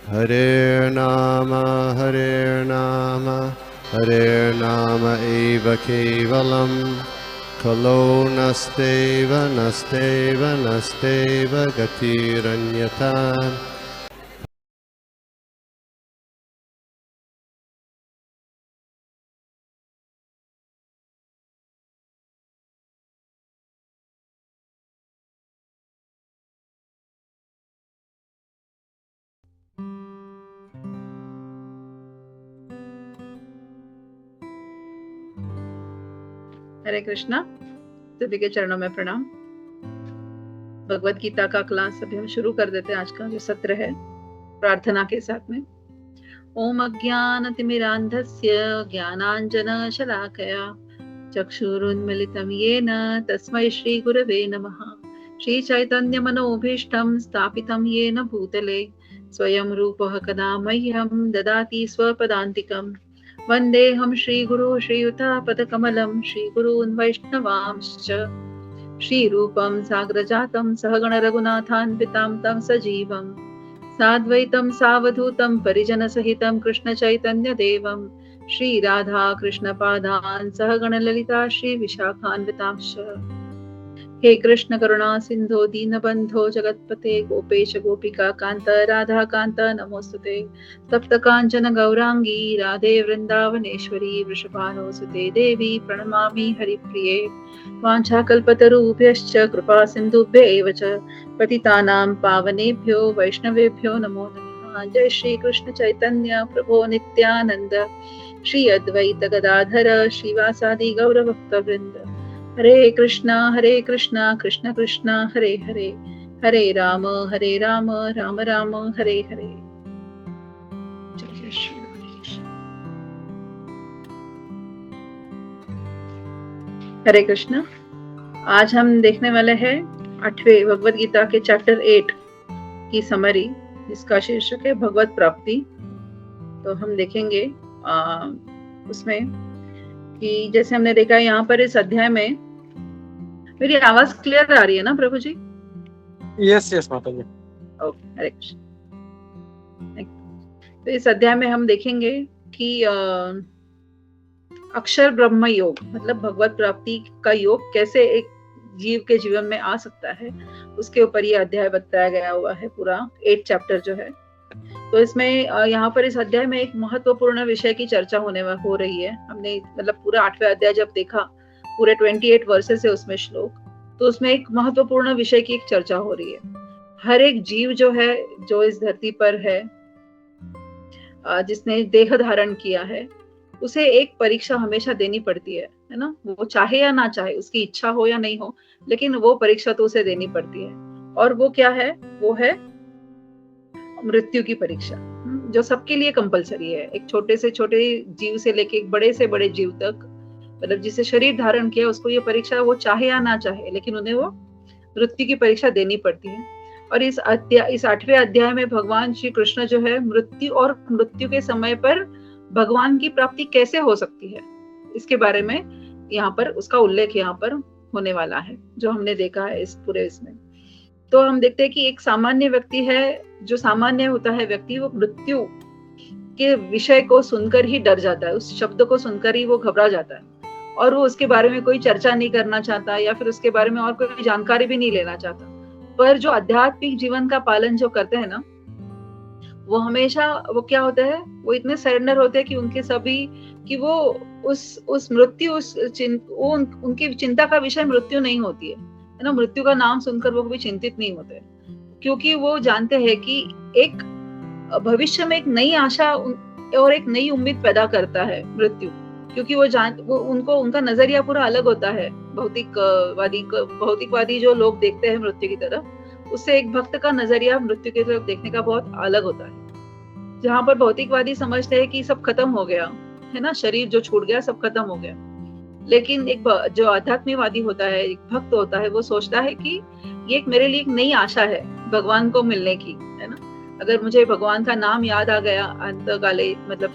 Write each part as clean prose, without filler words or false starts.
Hare Nama eva kevalam, kalo nasteva nasteva nasteva gatiranyata. हरे कृष्णा। सभी के चरणों में प्रणाम। भगवत गीता का क्लास अभी हम शुरू कर देते हैं। आज का जो सत्र है प्रार्थना के साथ में। ओम अज्ञानतिमिरान्धस्य ज्ञानाञ्जनशलाकया चक्षुरुन्मिलितं येन तस्मै श्रीगुरवे नमः। श्रीचैतन्यमनोभीष्टं स्थापितं येन भूतले स्वयं रूपः कदा मह्यं ददाति स्वपदान्तिकम्। वन्देऽहं श्रीगुरो श्रीयुतापदकमलं श्रीगुरून् वैष्णवांश्च श्रीरूपं साग्रजातं सहगण रघुनाथान्वितां तं सजीवं साद्वैतं सावधूतं परिजनसहितं कृष्णचैतन्यदेवं श्रीराधा कृष्णपादान् सहगण ललिता श्रीविशाखान्वितांश्च। हे कृष्ण करुणा सिंधो दीनबंधो जगत्पते गोपेश गोपिका कांत राधा कांत नमोस्तुते। तप्त कांचन गौरांगी राधे वृंदावनेश्वरी वृषभानुसुते देवी प्रणमामि हरिप्रिये। वाञ्छाकल्पतरुभ्यश्च कृपा सिन्धुभ्यैव च पतितानां पावनेभ्यो वैष्णवेभ्यो नमो नमः। जय श्री कृष्ण चैतन्य प्रभो नित्यानंद श्री अद्वैत गदाधर श्रीवासादि गौरभक्तवृंद। हरे कृष्णा कृष्ण कृष्ण हरे हरे हरे राम राम राम हरे हरे। हरे कृष्णा। आज हम देखने वाले हैं 8वें भगवत गीता के चैप्टर 8 की समरी, जिसका शीर्षक है भगवत प्राप्ति। तो हम देखेंगे उसमें कि जैसे हमने देखा यहाँ पर इस अध्याय में, मेरी आवाज क्लियर आ रही है ना प्रभु जी? यस माता जी। ओके, हरे कृष्ण। तो इस अध्याय में हम देखेंगे कि अक्षर ब्रह्म योग मतलब भगवत प्राप्ति का योग कैसे एक जीव के जीवन में आ सकता है, उसके ऊपर ये अध्याय बताया गया हुआ है, पूरा 8 चैप्टर जो है। तो इसमें यहाँ पर इस अध्याय में एक महत्वपूर्ण विषय की चर्चा हो रही है। हमने मतलब पूरा 8वें अध्याय जब देखा, पूरे 28 वर्सेस है उसमें श्लोक, तो उसमें एक महत्वपूर्ण विषय की एक चर्चा हो रही है। हर एक जीव जो है, जो इस धरती पर है, जिसने देह धारण किया है, उसे एक परीक्षा हमेशा देनी पड़ती है ना। वो चाहे या ना चाहे, उसकी इच्छा हो या नहीं हो, लेकिन वो परीक्षा तो उसे देनी पड़ती है। और वो क्या है? वो है मृत्यु की परीक्षा, जो सबके लिए कंपलसरी है। एक छोटे से छोटे जीव से लेके एक बड़े से बड़े जीव तक, मतलब जिसे शरीर धारण किया, उसको ये परीक्षा, वो चाहे या ना चाहे, लेकिन उन्हें वो मृत्यु की परीक्षा देनी पड़ती है। और इस 8वें अध्याय में भगवान श्री कृष्ण जो है, मृत्यु और मृत्यु के समय पर भगवान की प्राप्ति कैसे हो सकती है, इसके बारे में यहाँ पर उसका उल्लेख यहाँ पर होने वाला है, जो हमने देखा है इस पूरे इसमें। तो हम देखते हैं कि एक सामान्य व्यक्ति है, जो सामान्य होता है व्यक्ति, वो मृत्यु के विषय को सुनकर ही डर जाता है, उस शब्द को सुनकर ही वो घबरा जाता है, और वो उसके बारे में कोई चर्चा नहीं करना चाहता, या फिर उसके बारे में और कोई जानकारी भी नहीं लेना चाहता। पर जो आध्यात्मिक जीवन का पालन जो करते हैं ना, वो हमेशा, वो क्या होता है, वो इतने सरेंडर होते हैं कि उनके सभी, कि वो उस मृत्यु, उनकी चिंता का विषय मृत्यु नहीं होती है ना। मृत्यु का नाम सुनकर वो कभी चिंतित नहीं होते, क्योंकि वो जानते हैं कि एक भविष्य में एक नई आशा और एक नई उम्मीद पैदा करता है मृत्यु, क्योंकि वो उनको, उनका नजरिया पूरा अलग होता है। भौतिकवादी जो लोग देखते हैं मृत्यु की तरफ, उससे एक भक्त का नजरिया मृत्यु की तरफ देखने का बहुत अलग होता है। जहाँ पर भौतिकवादी समझते हैं कि सब खत्म हो गया है ना, शरीर जो छूट गया, सब खत्म हो गया। लेकिन एक जो आध्यात्मिकवादी होता है, एक भक्त होता है, वो सोचता है कि ये एक मेरे लिए एक नई आशा है भगवान को मिलने की, है ना। अगर मुझे भगवान का नाम याद आ गया अंतकाले, मतलब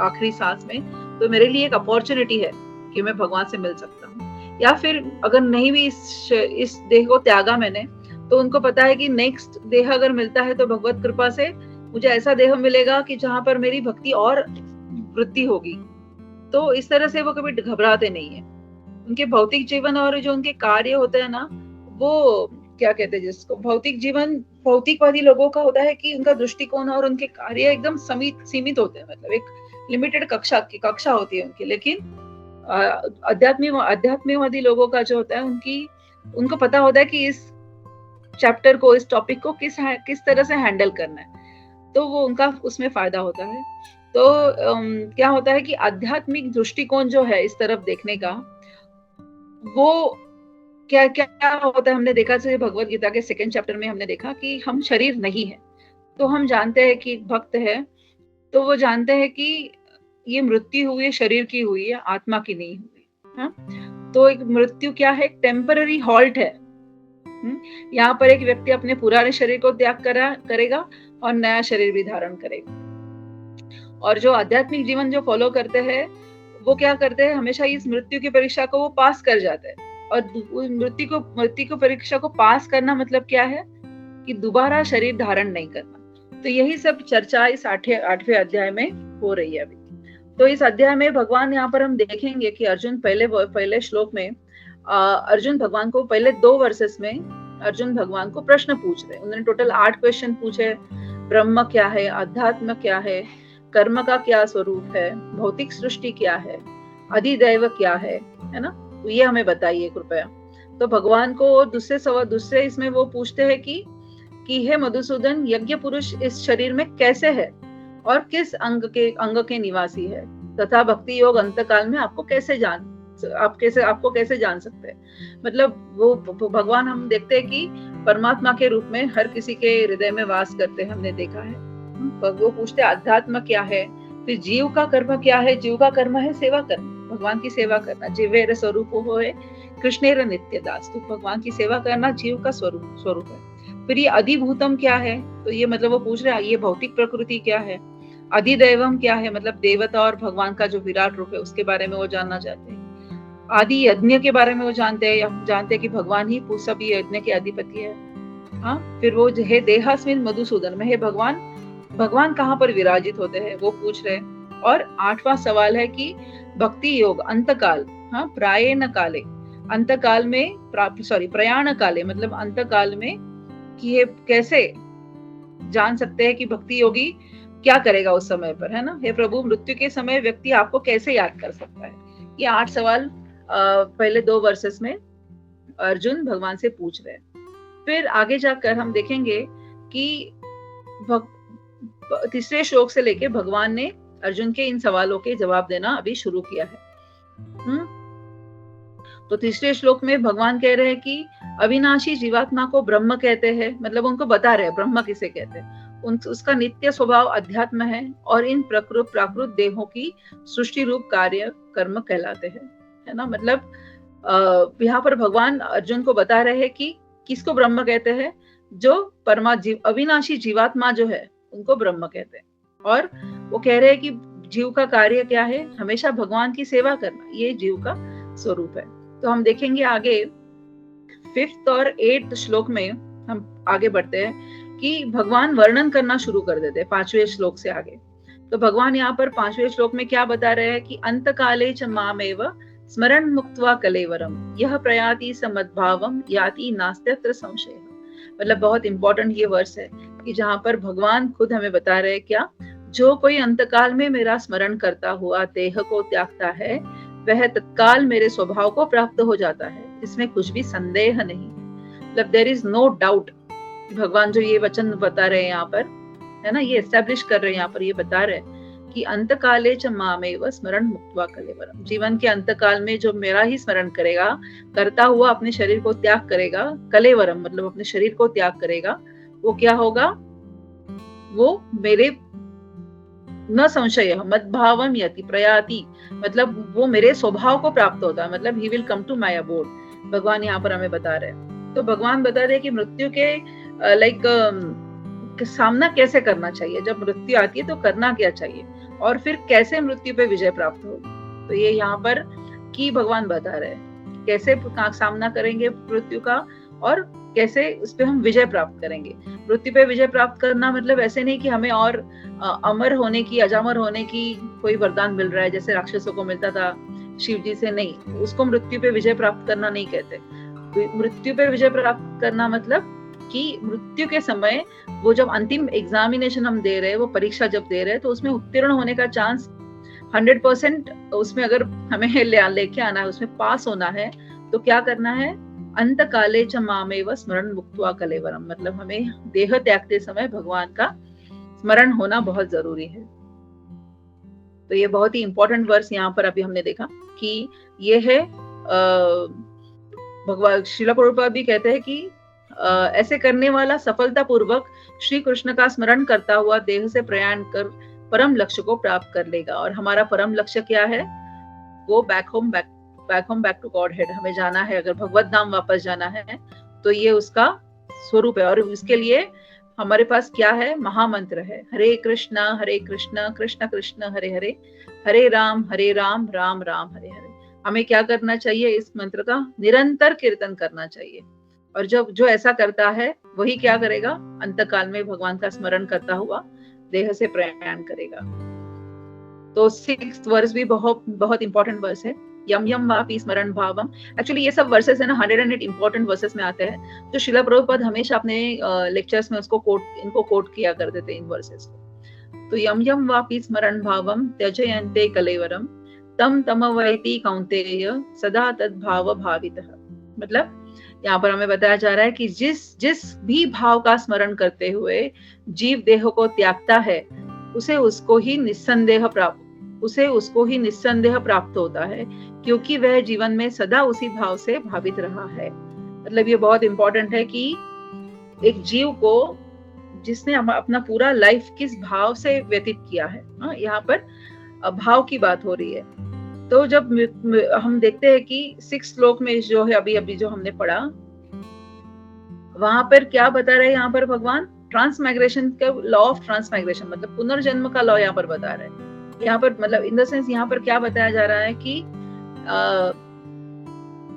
आखिरी सांस में, तो मेरे लिए एक अपॉर्चुनिटी है कि मैं भगवान से मिल सकता हूँ। या फिर अगर नहीं भी इस देह को त्यागा मैंने, तो उनको पता है कि नेक्स्ट देह अगर मिलता है तो भगवत कृपा से मुझे ऐसा देह मिलेगा कि जहां पर मेरी भक्ति और वृद्धि होगी। तो इस तरह से वो कभी घबराते नहीं है। उनके भौतिक जीवन और जो उनके कार्य होते हैं ना, वो क्या कहते हैं जिसको भौतिक जीवन, भौतिकवादी लोगों का होता है कि उनका दृष्टिकोण और उनके कार्य एकदम सीमित होते हैं, मतलब एक लिमिटेड कक्षा होती है उनकी। लेकिन अध्यात्मवादी लोगों का जो होता है, उनको पता होता है कि इस चैप्टर को, इस टॉपिक को किस तरह से हैंडल करना है, तो वो उनका उसमें फायदा होता है। तो क्या होता है कि आध्यात्मिक दृष्टिकोण जो है इस तरफ देखने का, वो क्या क्या होता है, हमने देखा जैसे भगवत गीता के 2nd चैप्टर में हमने देखा कि हम शरीर नहीं है। तो हम जानते हैं कि भक्त है तो वो जानते हैं कि ये मृत्यु हुई है, शरीर की हुई है, आत्मा की नहीं हुई। हाँ? तो एक मृत्यु क्या है, एक टेम्पररी हॉल्ट है। यहाँ पर एक व्यक्ति अपने पुराने शरीर को त्याग करेगा और नया शरीर भी धारण करेगा। और जो आध्यात्मिक जीवन जो फॉलो करते हैं, वो क्या करते हैं, हमेशा इस मृत्यु की परीक्षा को वो पास कर जाते हैं। और मृत्यु को परीक्षा को पास करना मतलब क्या है कि दोबारा शरीर धारण नहीं करना। तो यही सब चर्चा इस 8वें अध्याय में हो रही है अभी। तो इस अध्याय में भगवान, यहाँ पर हम देखेंगे कि अर्जुन पहले श्लोक में अर्जुन भगवान को, पहले 2 वर्सेस में अर्जुन भगवान को प्रश्न पूछ रहे। उन्होंने टोटल 8 क्वेश्चन पूछे। ब्रह्म क्या है, अध्यात्म क्या है, कर्म का क्या स्वरूप है, भौतिक सृष्टि क्या है, अधिदैव क्या है ना, तो ये हमें बताइए कृपया। तो भगवान को दूसरे इसमें वो पूछते हैं कि हे मधुसूदन, यज्ञ पुरुष इस शरीर में कैसे है और किस अंग के निवासी है, तथा भक्ति योग अंतकाल में आपको कैसे जान सकते हैं। मतलब वो भगवान, हम देखते हैं कि परमात्मा के रूप में हर किसी के हृदय में वास करते हैं, हमने देखा है। वो पूछते अध्यात्म क्या है, फिर जीव का कर्म क्या है। जीव का कर्म है सेवा करना, भगवान की सेवा करना। जीवेर स्वरूप होए कृष्णेर नित्य दास, तो भगवान की सेवा करना जीव का स्वरूप है। फिर ये अधिभूतम क्या है, तो ये मतलब वो पूछ रहे हैं ये भौतिक प्रकृति क्या है। अधिदैवम क्या है, मतलब देवता और भगवान का जो विराट रूप है उसके बारे में वो जानना चाहते हैं। आदि यज्ञ के बारे में वो जानते हैं कि भगवान ही सभी यज्ञ के अधिपति है। हाँ, फिर वो हे देहास्मिन मधुसूदन में, हे भगवान कहाँ पर विराजित होते हैं वो पूछ रहे हैं। और 8वां सवाल है कि भक्ति योग अंतकाल, हाँ, प्रायण काले, अंतकाल में प्रयाण काले, मतलब अंतकाल में कि ये कैसे जान सकते हैं कि भक्ति योगी क्या करेगा उस समय पर, है ना। हे प्रभु, मृत्यु के समय व्यक्ति आपको कैसे याद कर सकता है। ये 8 सवाल पहले 2 वर्सेस में अर्जुन भगवान से पूछ रहे हैं। फिर आगे जाकर हम देखेंगे कि 3 श्लोक से लेके भगवान ने अर्जुन के इन सवालों के जवाब देना अभी शुरू किया है। तो 3 श्लोक में भगवान कह रहे हैं कि अविनाशी जीवात्मा को ब्रह्म कहते हैं, मतलब उनको बता रहे हैं ब्रह्म किसे कहते हैं। उसका नित्य स्वभाव अध्यात्म है और इन प्राकृत देहों की सृष्टि रूप कार्य कर्म कहलाते हैं, है ना। मतलब यहाँ पर भगवान अर्जुन को बता रहे हैं कि किसको ब्रह्म कहते हैं, जो अविनाशी जीवात्मा जो है उनको ब्रह्म कहते हैं। और वो कह रहे हैं कि जीव का कार्य क्या है, हमेशा भगवान की सेवा करना, ये जीव का स्वरूप है। तो हम देखेंगे आगे 5th और 8th श्लोक में हम आगे बढ़ते हैं कि भगवान वर्णन करना शुरू कर देते हैं 5वें श्लोक से आगे। तो भगवान यहाँ पर 5वें श्लोक में क्या बता रहे हैं कि अंत काले च मामेव स्मरण मुक्त्वा कलेवरम यह प्रयाति समद्भावम याति नास्त्यत्र संशय। मतलब बहुत इंपॉर्टेंट ये वर्स है कि जहाँ पर भगवान खुद हमें बता रहे हैं क्या, जो कोई अंतकाल में मेरा स्मरण करता हुआ देह को त्यागता है वह तत्काल मेरे स्वभाव को प्राप्त हो जाता है, इसमें कुछ भी संदेह नहीं। मतलब देयर इज नो डाउट। भगवान जो ये वचन बता रहे हैं यहाँ पर, है ना, ये एस्टेब्लिश कर रहे हैं यहाँ पर, ये बता रहे हैं कि अंतकाले च मामेव स्मरण मुक्त्वा कलेवरम, जीवन के अंतकाल में जो मेरा ही स्मरण करेगा, करता हुआ अपने शरीर को त्याग करेगा, कलेवरम मतलब अपने शरीर को त्याग करेगा, वो क्या होगा, वो मेरे न संशय मद्भावम यति प्रयाति, मतलब वो मेरे स्वभाव को प्राप्त होता है, मतलब he will come to my abode. भगवान यहाँ पर हमें बता रहे हैं। तो भगवान बता रहे हैं कि मृत्यु के सामना कैसे करना चाहिए, जब मृत्यु आती है तो करना क्या चाहिए, और फिर कैसे मृत्यु पे विजय प्राप्त होगी। तो ये यहाँ पर की भगवान बता रहे हैं कैसे सामना करेंगे मृत्यु का, और कैसे उस पे हम विजय प्राप्त करेंगे। मृत्यु पे विजय प्राप्त करना मतलब ऐसे नहीं कि हमें और अमर होने की, अजामर होने की कोई वरदान मिल रहा है जैसे राक्षसों को मिलता था शिव जी से, नहीं, उसको मृत्यु पे विजय प्राप्त करना नहीं कहते। मृत्यु पे विजय प्राप्त करना मतलब कि मृत्यु के समय वो जब अंतिम एग्जामिनेशन हम दे रहे हैं, वो परीक्षा जब दे रहे हैं, तो उसमें उत्तीर्ण होने का चांस 100% उसमें अगर हमें लेके आना है, उसमें पास होना है, तो क्या करना है, अंत काले च मामेव स्मरण मुक्त्वा कलेवरम, मतलब हमें देह त्यागते समय भगवान का स्मरण होना बहुत जरूरी है। तो ये बहुत ही इंपॉर्टेंट वर्स यहाँ पर अभी हमने देखा कि ये है भगवान श्रील प्रभुपाद भी कहते हैं कि ऐसे करने वाला सफलता पूर्वक श्री कृष्ण का स्मरण करता हुआ देह से प्रयाण कर परम लक्ष्य को प्राप्त कर लेगा। और हमारा परम लक्ष्य क्या है, वो back home back to Godhead, हमें जाना है, अगर भगवत धाम वापस जाना है तो ये उसका स्वरूप है। और इसके लिए हमारे पास क्या है, महामंत्र है, हरे कृष्णा कृष्ण कृष्ण हरे हरे, हरे राम राम राम हरे हरे। हमें क्या करना चाहिए, इस मंत्र का निरंतर कीर्तन करना चाहिए। और जब जो ऐसा करता है वही क्या करेगा, अंतकाल में भगवान का स्मरण करता हुआ देह से प्रयाण करेगा। तो 6th वर्स भी बहुत इंपॉर्टेंट वर्स है, यम यम वापि स्मरण भावम। एक्चुअली ये सब वर्सेस है ना 108 इंपॉर्टेंट वर्सेस में आते हैं, तो श्रील प्रभुपाद हमेशा अपने लेक्चर्स में उसको इनको कोट किया करते थे इन वर्सेस को। तो यम यम वापि स्मरण भावम त्यजयन्ते कलेवरम तम तमवैति कौन्तेय सदा तद्भाव भावितः। मतलब यहाँ पर हमें बताया जा रहा है कि जिस भी भाव का स्मरण करते हुए जीव देह को त्यागता है, उसे उसको ही निस्संदेह प्राप्त होता है, क्योंकि वह जीवन में सदा उसी भाव से भावित रहा है। मतलब ये बहुत इंपॉर्टेंट है कि एक जीव को जिसने अपना पूरा लाइफ किस भाव से व्यतीत किया है, यहाँ पर भाव की बात हो रही है। तो जब हम देखते हैं कि 6 श्लोक में जो है अभी जो हमने पढ़ा, वहां पर क्या बता रहे हैं, यहाँ पर भगवान ट्रांसमाइग्रेशन का लॉ ऑफ ट्रांसमाइग्रेशन, मतलब पुनर्जन्म का लॉ यहाँ पर बता रहे हैं। यहाँ पर मतलब इन द सेंस यहाँ पर क्या बताया जा रहा है कि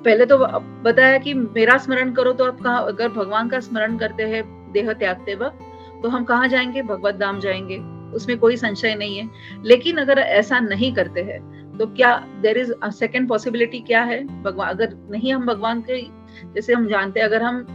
पहले तो बताया कि मेरा स्मरण करो, तो आप कहाँ, अगर भगवान का स्मरण करते हैं देह त्यागते वक्त, तो हम कहाँ जाएंगे, भगवत धाम जाएंगे, उसमें कोई संशय नहीं है। लेकिन अगर ऐसा नहीं करते हैं तो क्या there is a second possibility, क्या है, भगवान अगर नहीं, हम भगवान के, जैसे हम जानते हैं, अगर हम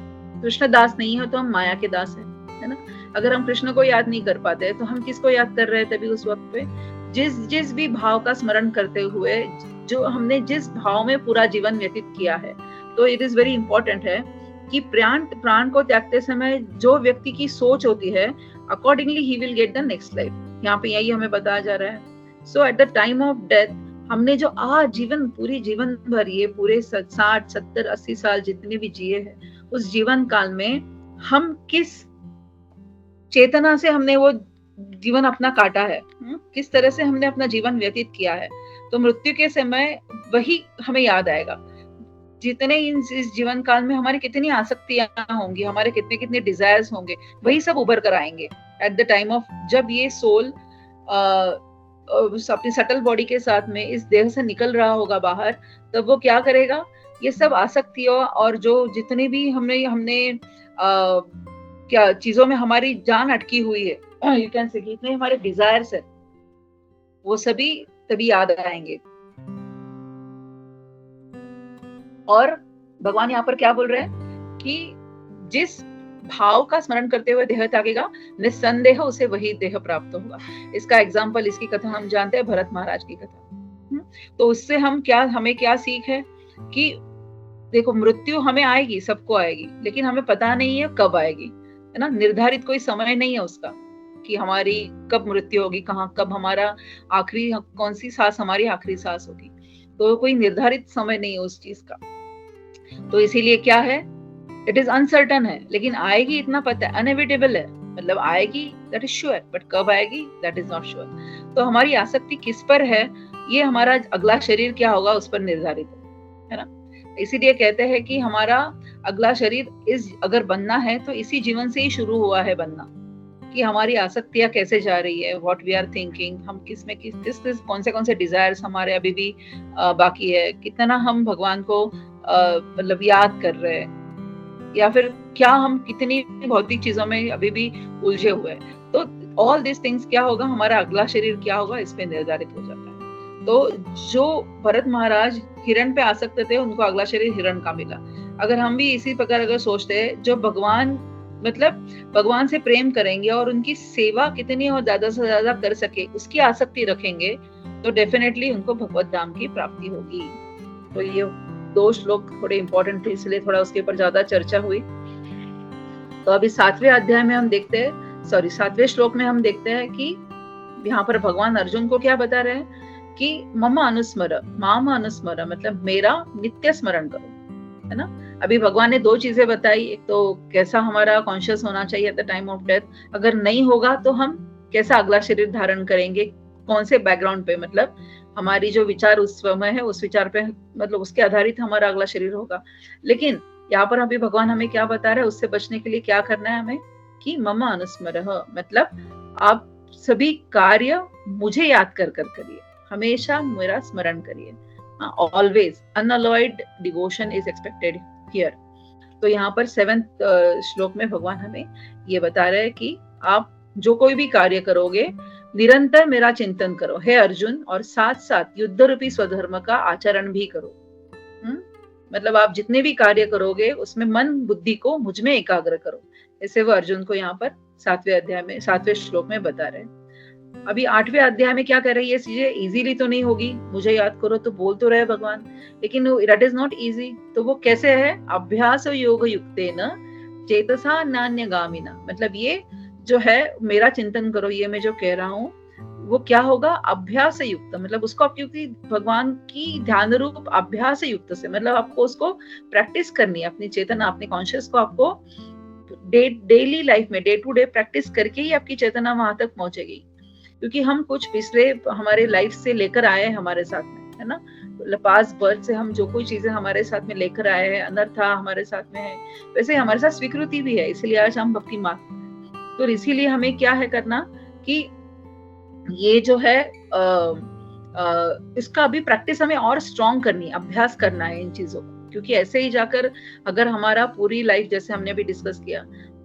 कृष्ण दास नहीं है तो हम माया के दास है ना। अगर हम कृष्ण को याद नहीं कर पाते तो हम किसको याद कर रहे थे तभी उस वक्त पे, जिस भी भाव का स्मरण करते हुए, जो हमने जिस भाव में पूरा जीवन व्यतीत किया है। तो इट इज वेरी इंपॉर्टेंट है कि प्राण को त्यागते समय जो व्यक्ति की सोच होती है, accordingly he will get the next life. यहाँ पे यही हमें बताया जा रहा है। So at the time of death, हमने जो पूरी जीवन भर, ये पूरे 60, 70, 80 साल जितने भी जिए हैं, उस जीवन काल में हम किस चेतना से हमने वो जीवन अपना काटा है, किस तरह से हमने अपना जीवन व्यतीत किया है, तो मृत्यु के समय वही हमें याद आएगा। जितने इस जीवन काल में हमारी कितनी आसक्तियां होंगी, हमारे कितने डिजायर्स होंगे, वही सब उभर कर आएंगे एट द टाइम ऑफ, जब ये सोल अपनी सटल बॉडी के साथ में इस देह से निकल रहा होगा बाहर, तब वो क्या करेगा, ये सब आसक्तियों और जो जितनी भी हमने क्या चीजों में हमारी जान अटकी हुई है, यू कैन से, जितने हमारे डिजायर्स है, वो सभी तभी याद आएंगे। और भगवान यहाँ पर क्या बोल रहे हैं कि जिस भाव का स्मरण करते हुए देह त्यागेगा, निस्संदेह उसे वही देह प्राप्त होगा। इसका एग्जाम्पल, इसकी कथा हम जानते हैं, भरत महाराज की कथा। तो उससे हमें क्या सीख है कि देखो, मृत्यु हमें आएगी, सबको आएगी, लेकिन हमें पता नहीं है कब आएगी, है ना। निर्धारित कोई समय नहीं है उसका कि हमारी कब मृत्यु होगी, कब हमारा आखिरी, कौन सी सांस हमारी आखिरी सांस होगी, तो कोई निर्धारित समय नहीं है उस चीज का। तो इसीलिए क्या है, इट इज अनसर्टन है, लेकिन आएगी इतना पता है, अनएविटेबल है, मतलब आएगी दैट इज श्योर, बट कब आएगी दैट इज नॉट श्योर। तो हमारी आसक्ति किस पर है, ये हमारा अगला शरीर क्या होगा उस पर निर्धारित है ना। इसीलिए कहते हैं कि हमारा अगला शरीर अगर बनना है तो इसी जीवन से ही शुरू हुआ है बनना, कि हमारी आसक्तियां कैसे जा रही है, व्हाट वी आर थिंकिंग, हम किसमें किस कौन से डिजायर्स हमारे अभी भी बाकी है, कितना हम भगवान को मतलब याद कर रहे हैं, या फिर क्या हम कितनी भौतिक चीजों में अभी भी उलझे हुए हैं। तो ऑल दिस थिंग्स क्या होगा, हमारा अगला शरीर क्या होगा इस पे निर्धारित हो जाता है। तो जो भरत महाराज हिरण पे आसक्त थे, उनको अगला शरीर हिरण का मिला। अगर हम भी इसी प्रकार अगर सोचते हैं, जो भगवान मतलब भगवान से प्रेम करेंगे और उनकी सेवा कितनी और ज्यादा से ज्यादा कर सके उसकी आसक्ति रखेंगे, तो डेफिनेटली उनको भगवत धाम की प्राप्ति होगी। तो ये 2 श्लोक थोड़े इंपॉर्टेंट थे, इसलिए थोड़ा उसके ऊपर ज्यादा चर्चा हुई। तो अभी 7वें अध्याय में हम देखते हैं, 7वें श्लोक में हम देखते हैं कि यहाँ पर भगवान अर्जुन को क्या बता रहे हैं कि मम अनुस्मर, माम अनुस्मर, मतलब मेरा नित्य स्मरण करो, है ना। अभी भगवान ने 2 चीजें बताई, एक तो कैसा हमारा कॉन्शियस होना चाहिए eight the time of death, अगर नहीं होगा तो हम कैसा अगला शरीर धारण करेंगे, कौन से बैकग्राउंड पे, मतलब हमारी जो विचार उस समय है उस विचार पे, मतलब उसके आधारित हमारा अगला शरीर होगा। लेकिन यहाँ पर अभी भगवान हमें क्या बता रहे हैं, उससे बचने के लिए क्या करना है हमें कि मम अनुस्मरः, मतलब आप सभी कार्य मुझे याद कर करिए, हमेशा मेरा स्मरण करिए। Always unalloyed devotion is expected here. तो यहाँ पर 7th श्लोक में भगवान हमें ये बता रहे हैं कि आप जो कोई भी कार्य करोगे निरंतर मेरा चिंतन करो हे अर्जुन, और साथ साथ युद्ध रूपी स्वधर्म का आचरण भी करो। मतलब आप जितने भी कार्य करोगे उसमें मन बुद्धि को मुझ में एकाग्र करो, ऐसे वो अर्जुन को यहाँ पर 7वें अध्याय में 7वें श्लोक में बता रहे हैं। अभी 8वें अध्याय में क्या कर रही है, ये चीजें इजीली तो नहीं होगी, मुझे याद करो तो बोल तो रहे भगवान, लेकिन दैट इज नॉट इजी। तो वो कैसे है, अभ्यास योग युक्तेन चेतसा नान्यगामिना, मतलब ये जो है मेरा चिंतन करो, ये मैं जो कह रहा हूँ वो क्या होगा, अभ्यास युक्त, मतलब उसको आप क्योंकि भगवान की ध्यान रूप अभ्यास युक्त से, मतलब आपको उसको प्रैक्टिस करनी है, अपनी चेतना अपनी कॉन्शियस को आपको डेली लाइफ में डे टू डे प्रैक्टिस करके ही आपकी चेतना वहां तक पहुंचेगी। क्योंकि हम कुछ पिछले हमारे लाइफ से लेकर आए हैं हमारे साथ में, है ना, पास्ट बर्थ से हम जो कोई चीजें हमारे साथ में लेकर आए हैं, अनर्था हमारे साथ में है, वैसे हमारे साथ स्वीकृति भी है, इसलिए आज हम भक्ति मार्ग में। तो इसीलिए हमें क्या है करना कि ये जो है इसका अभी प्रैक्टिस हमें और स्ट्रॉन्ग करनी है, अभ्यास करना है इन चीजों को, क्योंकि ऐसे ही जाकर अगर हमारा पूरी लाइफ, जैसे हमने अभी डिस्कस किया,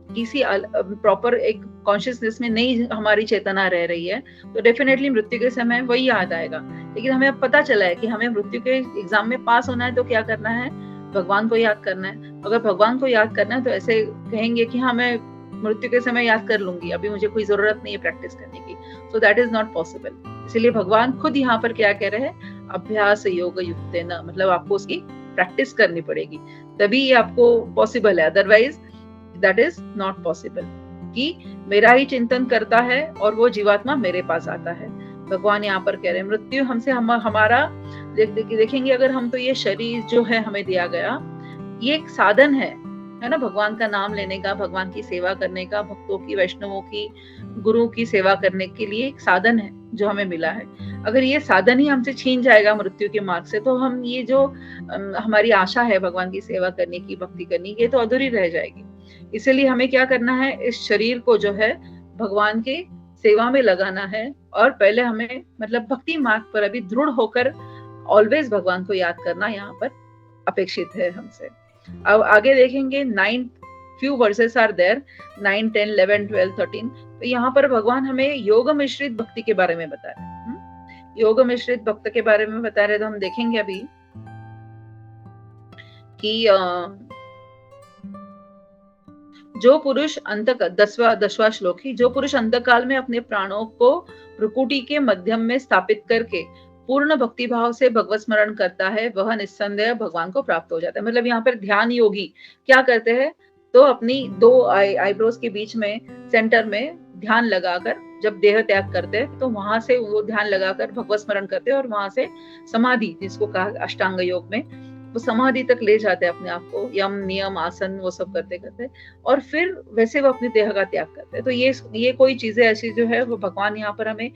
किसी प्रॉपर एक कॉन्शियसनेस में नहीं हमारी चेतना रह रही है, तो डेफिनेटली मृत्यु के समय वही याद आएगा। लेकिन हमें अब पता चला है कि हमें मृत्यु के एग्जाम में पास होना है, तो क्या करना है, भगवान को याद करना है। अगर भगवान को याद करना है तो ऐसे कहेंगे कि हाँ मैं मृत्यु के समय याद कर लूंगी, अभी मुझे कोई जरूरत नहीं है प्रैक्टिस करने की, so that is not possible. इसलिए भगवान खुद यहाँ पर क्या कह रहे हैं, अभ्यास योग युक्तेन, मतलब आपको उसकी प्रैक्टिस करनी पड़ेगी, तभी ये आपको पॉसिबल है, otherwise that is not possible कि मेरा ही चिंतन करता है और वो जीवात्मा मेरे पास आता है। भगवान यहाँ पर कह रहे हैं मृत्यु हमसे हमारा देखेंगे, अगर हम तो ये शरीर जो है हमें दिया गया, ये एक साधन है ना, भगवान का नाम लेने का, भगवान की सेवा करने का, भक्तों की, वैष्णवों की, गुरु की सेवा करने के लिए एक साधन है जो हमें मिला है। अगर ये साधन ही हमसे छीन जाएगा मृत्यु के मार्ग से, तो हम ये जो हमारी आशा है भगवान की सेवा करने की, भक्ति करने की, ये तो अधूरी रह जाएगी। इसलिए हमें क्या करना है, इस शरीर को जो है भगवान के सेवा में लगाना है, और पहले हमें मतलब भक्ति मार्ग पर अभी दृढ़ होकर ऑलवेज भगवान को याद करना यहाँ पर अपेक्षित है हमसे। अब आगे देखेंगे 9 few verses are there, 9, 10, 11, 12, 13। तो यहाँ पर भगवान हमें योग मिश्रित भक्ति के बारे में बता रहे हैं। योग मिश्रित भक्त के बारे में बता रहे, तो हम देखेंगे अभी कि जो पुरुष अंतकाल, 10वां श्लोक ही, जो पुरुष अंतकाल में अपने प्राणों को भ्रुकुटी के मध्यम में स्थापित करके पूर्ण भक्ति भाव से भगवत स्मरण करता है, वह निस्संदेह भगवान को प्राप्त हो जाता है। मतलब यहाँ पर ध्यान योगी क्या करते हैं, तो अपनी 2 आईब्रोज के बीच में सेंटर में ध्यान लगाकर जब देह त्याग करते हैं, तो वहां से वो ध्यान लगाकर भगवत स्मरण करते हैं, और वहां से समाधि, जिसको कहा अष्टांग योग में, वो समाधि तक ले जाते हैं अपने आप को, यम नियम आसन वो सब करते करते, और फिर वैसे वो अपने देह का त्याग करते हैं। तो ये कोई चीजें ऐसी जो है वो भगवान यहाँ पर हमें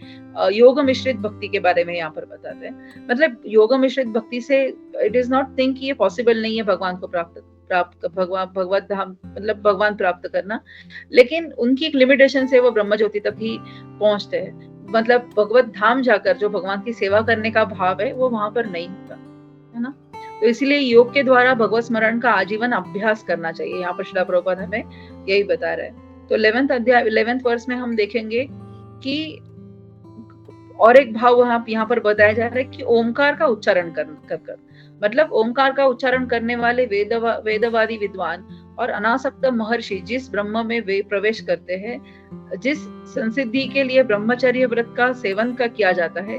योग मिश्रित भक्ति के बारे में यहाँ पर बताते हैं। मतलब योग मिश्रित भक्ति से इट इज नॉट थिंक कि ये पॉसिबल नहीं है भगवान को भगवत धाम मतलब भगवान प्राप्त करना, लेकिन उनकी एक लिमिटेशन से वो ब्रह्म ज्योति तक ही पहुंचते हैं। मतलब भगवत धाम जाकर जो भगवान की सेवा करने का भाव है वो वहां पर नहीं होता, है ना। तो इसलिए योग के द्वारा भगवत स्मरण का आजीवन अभ्यास करना चाहिए। यहाँ पर श्रील प्रभुपाद हमें यही बता रहे हैं। तो 11th वर्ष में हम देखेंगे कि और एक भाव यहाँ पर बताया जा रहा है कि ओमकार का उच्चारण कर मतलब ओमकार का उच्चारण करने वाले वेदवादी विद्वान और अनासक्त महर्षि जिस ब्रह्म में वे प्रवेश करते हैं, जिस संसिद्धि के लिए ब्रह्मचर्य व्रत का सेवन का किया जाता है,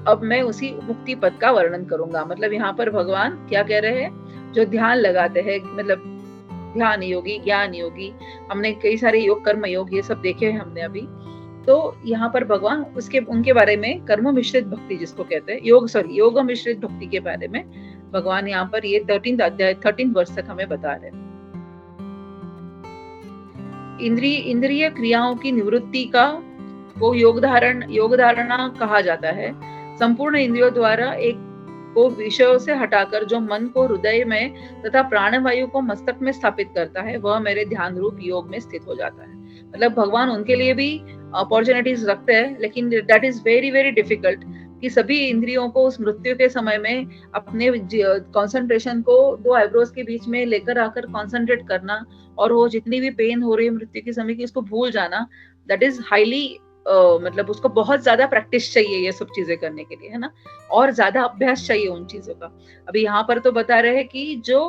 अब मैं उसी मुक्ति पद का वर्णन करूंगा। मतलब यहाँ पर भगवान क्या कह रहे हैं, जो ध्यान लगाते हैं, मतलब ध्यान योगी, ज्ञान योगी, हमने कई सारे योग कर्म योग ये सब देखे हैं हमने अभी। तो यहाँ पर भगवान उनके बारे में कर्म मिश्रित भक्ति जिसको कहते हैं, योग मिश्रित भक्ति के बारे में भगवान यहाँ पर ये 13th वर्ष तक हमें बता रहे हैं। इंद्रिय क्रियाओं की निवृत्ति को योग धारणा कहा जाता है। संपूर्ण इंद्रियों द्वारा एक को विषयों से हटाकर जो मन को हृदय में तथा प्राणवायु को मस्तक में स्थापित करता है, वह मेरे ध्यान रूप योग में स्थित हो जाता है। मतलब भगवान उनके लिए भी अपॉर्चुनिटीज रखते हैं, लेकिन that is very very difficult कि सभी इंद्रियों को उस मृत्यु के समय में अपने कंसंट्रेशन को 2 आईब्रोज के बीच में लेकर आकर कंसंट्रेट करना, और वो जितनी भी पेन हो रही है मृत्यु के समय की उसको भूल जाना, दैट इज हाईली मतलब उसको बहुत ज्यादा प्रैक्टिस चाहिए ये सब चीजें करने के लिए, है ना, और ज्यादा अभ्यास चाहिए उन चीजों का। अभी यहाँ पर तो बता रहे हैं कि जो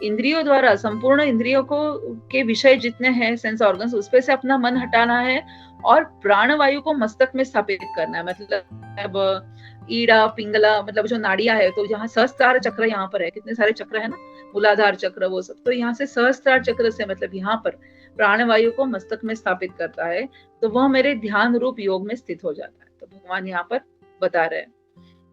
इंद्रियों द्वारा संपूर्ण इंद्रियों के विषय जितने हैं सेंस ऑर्गन्स, उस पे से अपना मन हटाना है और प्राणवायु को मस्तक में स्थापित करना है। मतलब ईड़ा पिंगला मतलब जो नाड़ियां है, तो जहाँ सहस्त्रार चक्र यहाँ पर है, कितने सारे चक्र है ना, मूलाधार चक्र वो सब, तो यहाँ से सहस्त्रार चक्र से मतलब यहाँ पर प्राणवायु को मस्तक में स्थापित करता है, तो वह मेरे ध्यान रूप योग में स्थित हो जाता है। तो भगवान यहाँ पर बता रहे हैं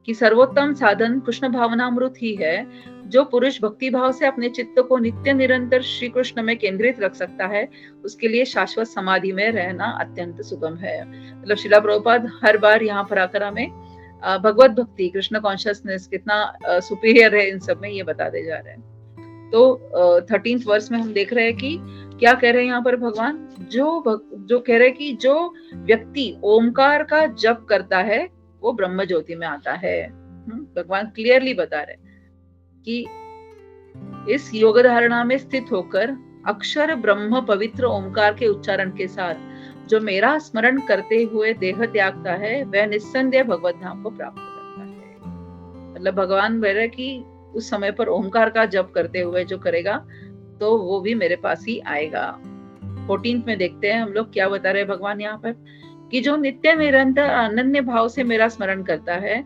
कि सर्वोत्तम साधन कृष्ण भावनामृत ही है, जो पुरुष भक्ति भाव से अपने चित्त को नित्य निरंतर श्री कृष्ण में केंद्रित रख सकता है, उसके लिए शाश्वत समाधि में रहना अत्यंत सुगम है। मतलब श्रील प्रभुपाद हर बार यहाँ पर आकर हमें भगवत भक्ति, कृष्ण कॉन्शियसनेस कितना सुपीरियर है इन सब में ये बताते जा रहे हैं। तो 13th वर्ष में हम देख रहे हैं कि क्या कह रहे हैं यहाँ पर भगवान, जो कह रहे हैं कि जो व्यक्ति ओमकार का जप करता है वो ब्रह्म ज्योति में आता है। भगवान क्लियरली बता रहे कि इस योग धारणा में स्थित होकर अक्षर ब्रह्म पवित्र ओमकार के उच्चारण के साथ जो मेरा स्मरण करते हुए देह त्यागता है, वह निस्संदेह भगवत धाम को प्राप्त करता है। मतलब भगवान कह रहे कि उस समय पर ओमकार का जप करते हुए जो करेगा तो वो भी मेरे पास ही आएगा। 14th में देखते हैं हम लोग क्या बता रहे हैं भगवान यहाँ पर, कि जो नित्य निरंतर अनन्य भाव से मेरा स्मरण करता है,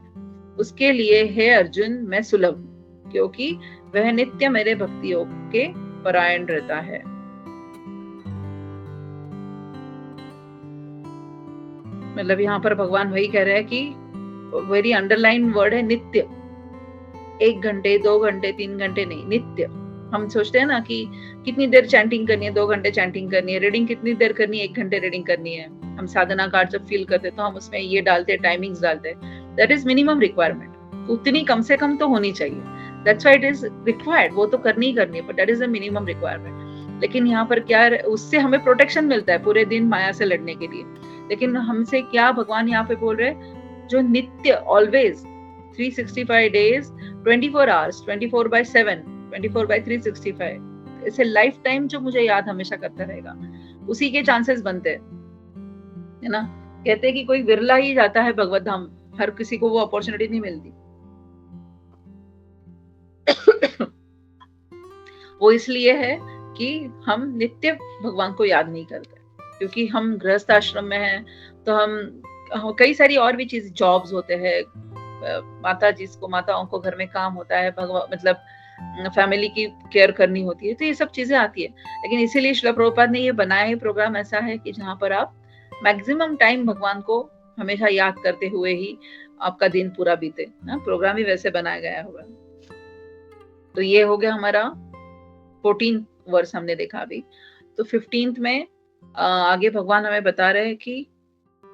उसके लिए हे अर्जुन मैं सुलभ, क्योंकि वह नित्य मेरे भक्ति योग के परायण रहता है। मतलब यहाँ पर भगवान वही कह रहे हैं कि वेरी अंडरलाइन वर्ड है नित्य। 1 घंटे 2 घंटे 3 घंटे नहीं, नित्य। हम सोचते हैं ना कि कितनी देर चैंटिंग करनी है, 2 घंटे चैंटिंग करनी है, रीडिंग कितनी देर करनी है, 1 घंटे रीडिंग करनी है। हम साधना कार्ड जब फिल करते तो हम उसमें ये डालते हैं, टाइमिंग्स डालते हैं। दैट इज मिनिमम रिक्वायरमेंट, उतनी कम से कम तो होनी चाहिए। That's why it is required, वो तो करनी ही करनी है, but that is the minimum requirement. लेकिन यहाँ पर क्या, उससे हमें प्रोटेक्शन मिलता है पूरे दिन माया से लड़ने के लिए। लेकिन हमसे क्या भगवान यहाँ पे बोल रहे हैं, जो नित्य ऑलवेज 365 डेज 24 आवर्स 24/7 24/365 ऐसे लाइफ टाइम जो मुझे याद हमेशा करता रहेगा, उसी के चांसेस बनते हैं, है ना। कहते हैं कि कोई विरला ही जाता है भगवत धाम, हर किसी को वो अपॉर्चुनिटी नहीं मिलती। वो इसलिए है कि हम नित्य भगवान को याद नहीं करते, क्योंकि हम गृहस्थ आश्रम में हैं, तो हम कई सारी और भी चीज, जॉब्स होते हैं, माताओं को घर में काम होता है, मतलब फैमिली की केयर करनी होती है, तो ये सब चीजें आती है। लेकिन इसीलिए श्रील प्रभुपाद ने ये बनाया है प्रोग्राम ऐसा है कि जहाँ पर आप मैक्सिमम टाइम भगवान को हमेशा याद करते हुए ही आपका दिन पूरा बीते ना। प्रोग्राम ही वैसे बनाया गया हुआ। तो ये हो गया हमारा 14th वर्ष हमने देखा अभी। तो 15th में आगे भगवान हमें बता रहे हैं कि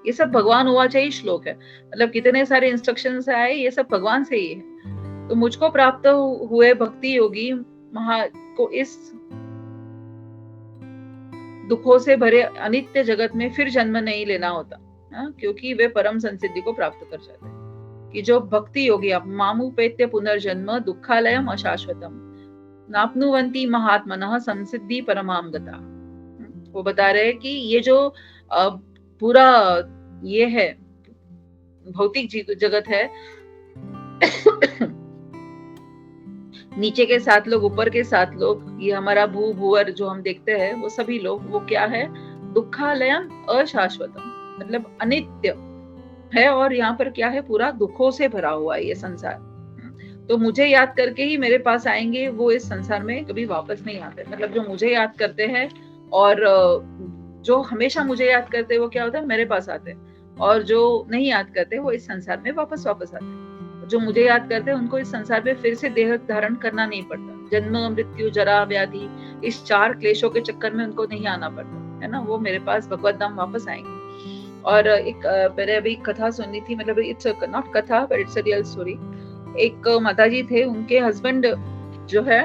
ये सब भगवान हुआ चाहिए श्लोक है, मतलब कितने सारे इंस्ट्रक्शंस आए, ये सब भगवान से ही है। तो मुझको प्राप्त हुए भक्ति योगी को इस दुखों से भरे अनित्य जगत में फिर जन्म नहीं लेना होता, क्योंकि वे परम संसिद्धि को प्राप्त कर जाते हैं। कि जो भक्ति योगी मामुपेत्य पुनर्जन्म दुःखालयम अशाश्वतम नाप्नुवन्ति महात्मनः संसिद्धि परमाम गता। वो बता रहे हैं कि ये जो पूरा ये है भौतिक जगत है, नीचे के 7 लोग, ऊपर के 7 लोग, ये हमारा भूवर जो हम देखते हैं वो सभी लोग, वो क्या है, दुःखालयम अशाश्वतम, मतलब अनित्य है, और यहाँ पर क्या है, पूरा दुखों से भरा हुआ है ये संसार। तो मुझे याद करके ही मेरे पास आएंगे, वो इस संसार में कभी वापस नहीं आते। मतलब जो मुझे याद करते हैं और जो हमेशा मुझे याद करते हैं वो क्या होता है, मेरे पास आते हैं, और जो नहीं याद करते वो इस संसार में वापस आते हैं। जो मुझे याद करते हैं उनको इस संसार में फिर से देह धारण करना नहीं पड़ता, जन्म मृत्यु जरा व्याधि इस 4 क्लेशों के चक्कर में उनको नहीं आना पड़ता है ना, वो मेरे पास भगवत धाम वापस आएंगे। और एक मैंने अभी कथा सुनी थी, मतलब इट्स नॉट कथा but it's a real story. एक माताजी थे, उनके हस्बैंड जो है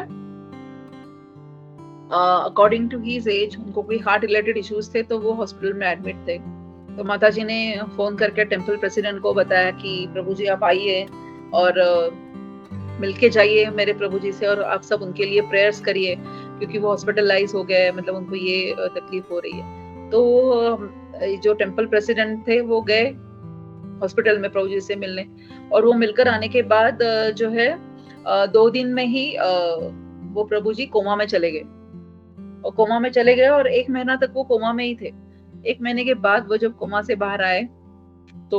अकॉर्डिंग टू हिज एज उनको कोई हार्ट रिलेटेड इश्यूज थे, तो वो हॉस्पिटल में एडमिट थे। तो माताजी ने फोन करके टेम्पल प्रेसिडेंट को बताया कि प्रभु जी आप आइए और मिलके जाइए मेरे प्रभु जी से, और आप सब उनके लिए प्रेयर्स करिए क्योंकि वो हॉस्पिटलाइज हो गए, मतलब उनको ये तकलीफ हो रही है। तो जो टेम्पल प्रेसिडेंट थे वो गए हॉस्पिटल में प्रभु जी से मिलने, और वो मिलकर आने के बाद जो है 2 दिन में ही वो प्रभु जी कोमा में चले गए, और कोमा में चले गए और 1 महीना तक वो कोमा में ही थे। 1 महीने के बाद वो जब कोमा से बाहर आए तो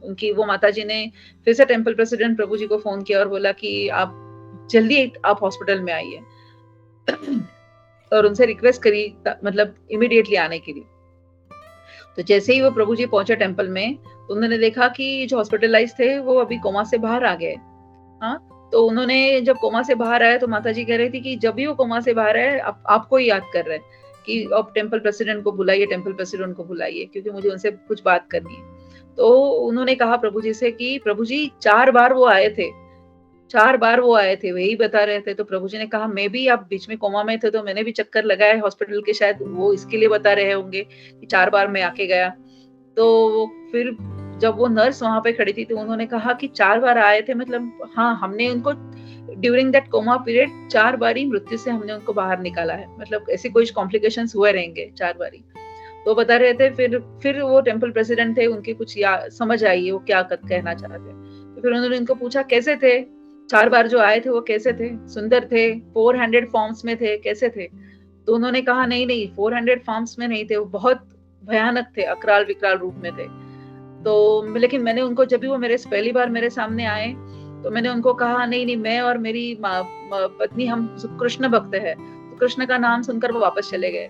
उनकी वो माताजी ने फिर से टेम्पल प्रेसिडेंट प्रभु जी को फोन किया और बोला कि आप जल्दी आप हॉस्पिटल में आइए, और उनसे रिक्वेस्ट करी मतलब इमीडिएटली आने के लिए। तो जैसे ही वो प्रभु जी पहुंचे टेम्पल में, तो उन्होंने देखा कि जो हॉस्पिटलाइज थे वो अभी कोमा से बाहर आ गए। हाँ, तो उन्होंने जब कोमा से बाहर आए तो माताजी कह रही थी कि जब भी वो कोमा से बाहर आए आपको ही याद कर रहे हैं कि अब टेम्पल प्रेसिडेंट को बुलाइए, टेम्पल प्रेसिडेंट को बुलाइए, क्योंकि मुझे उनसे कुछ बात करनी है। तो उन्होंने कहा प्रभु जी से कि प्रभु जी 4 बार वो आए थे, 4 बार वो आए थे, वही बता रहे थे। तो प्रभु जी ने कहा मैं भी, आप बीच में कोमा में थे तो मैंने भी चक्कर लगाए हॉस्पिटल के, शायद वो इसके लिए बता रहे होंगे कि 4 बार मैं आके गया। तो फिर जब वो नर्स वहां पे खड़ी थी तो उन्होंने कहा कि 4 बार आए थे, मतलब हाँ, हमने उनको ड्यूरिंग दैट कोमा पीरियड 4 बार ही मृत्यु से हमने उनको बाहर निकाला है, मतलब ऐसे कोई कॉम्प्लिकेशंस हुए रहेंगे 4 बार ही। तो बता रहे थे। फिर वो टेम्पल प्रेसिडेंट थे, उनकी कुछ समझ आई वो क्या कहना चाहते। तो फिर उन्होंने इनको पूछा कैसे थे, 4 बार जो आए थे वो कैसे थे, सुंदर थे, 400 फॉर्म्स में थे, कैसे थे? तो उन्होंने कहा नहीं 400 फॉर्म्स में नहीं थे, वो बहुत भयानक थे, अकराल विकराल रूप में थे। तो लेकिन मैंने उनको, जब भी वो पहली बार मेरे सामने आए तो मैंने उनको कहा नहीं मैं और मेरी पत्नी हम कृष्ण भक्त है, तो कृष्ण का नाम सुनकर वो वापस चले गए।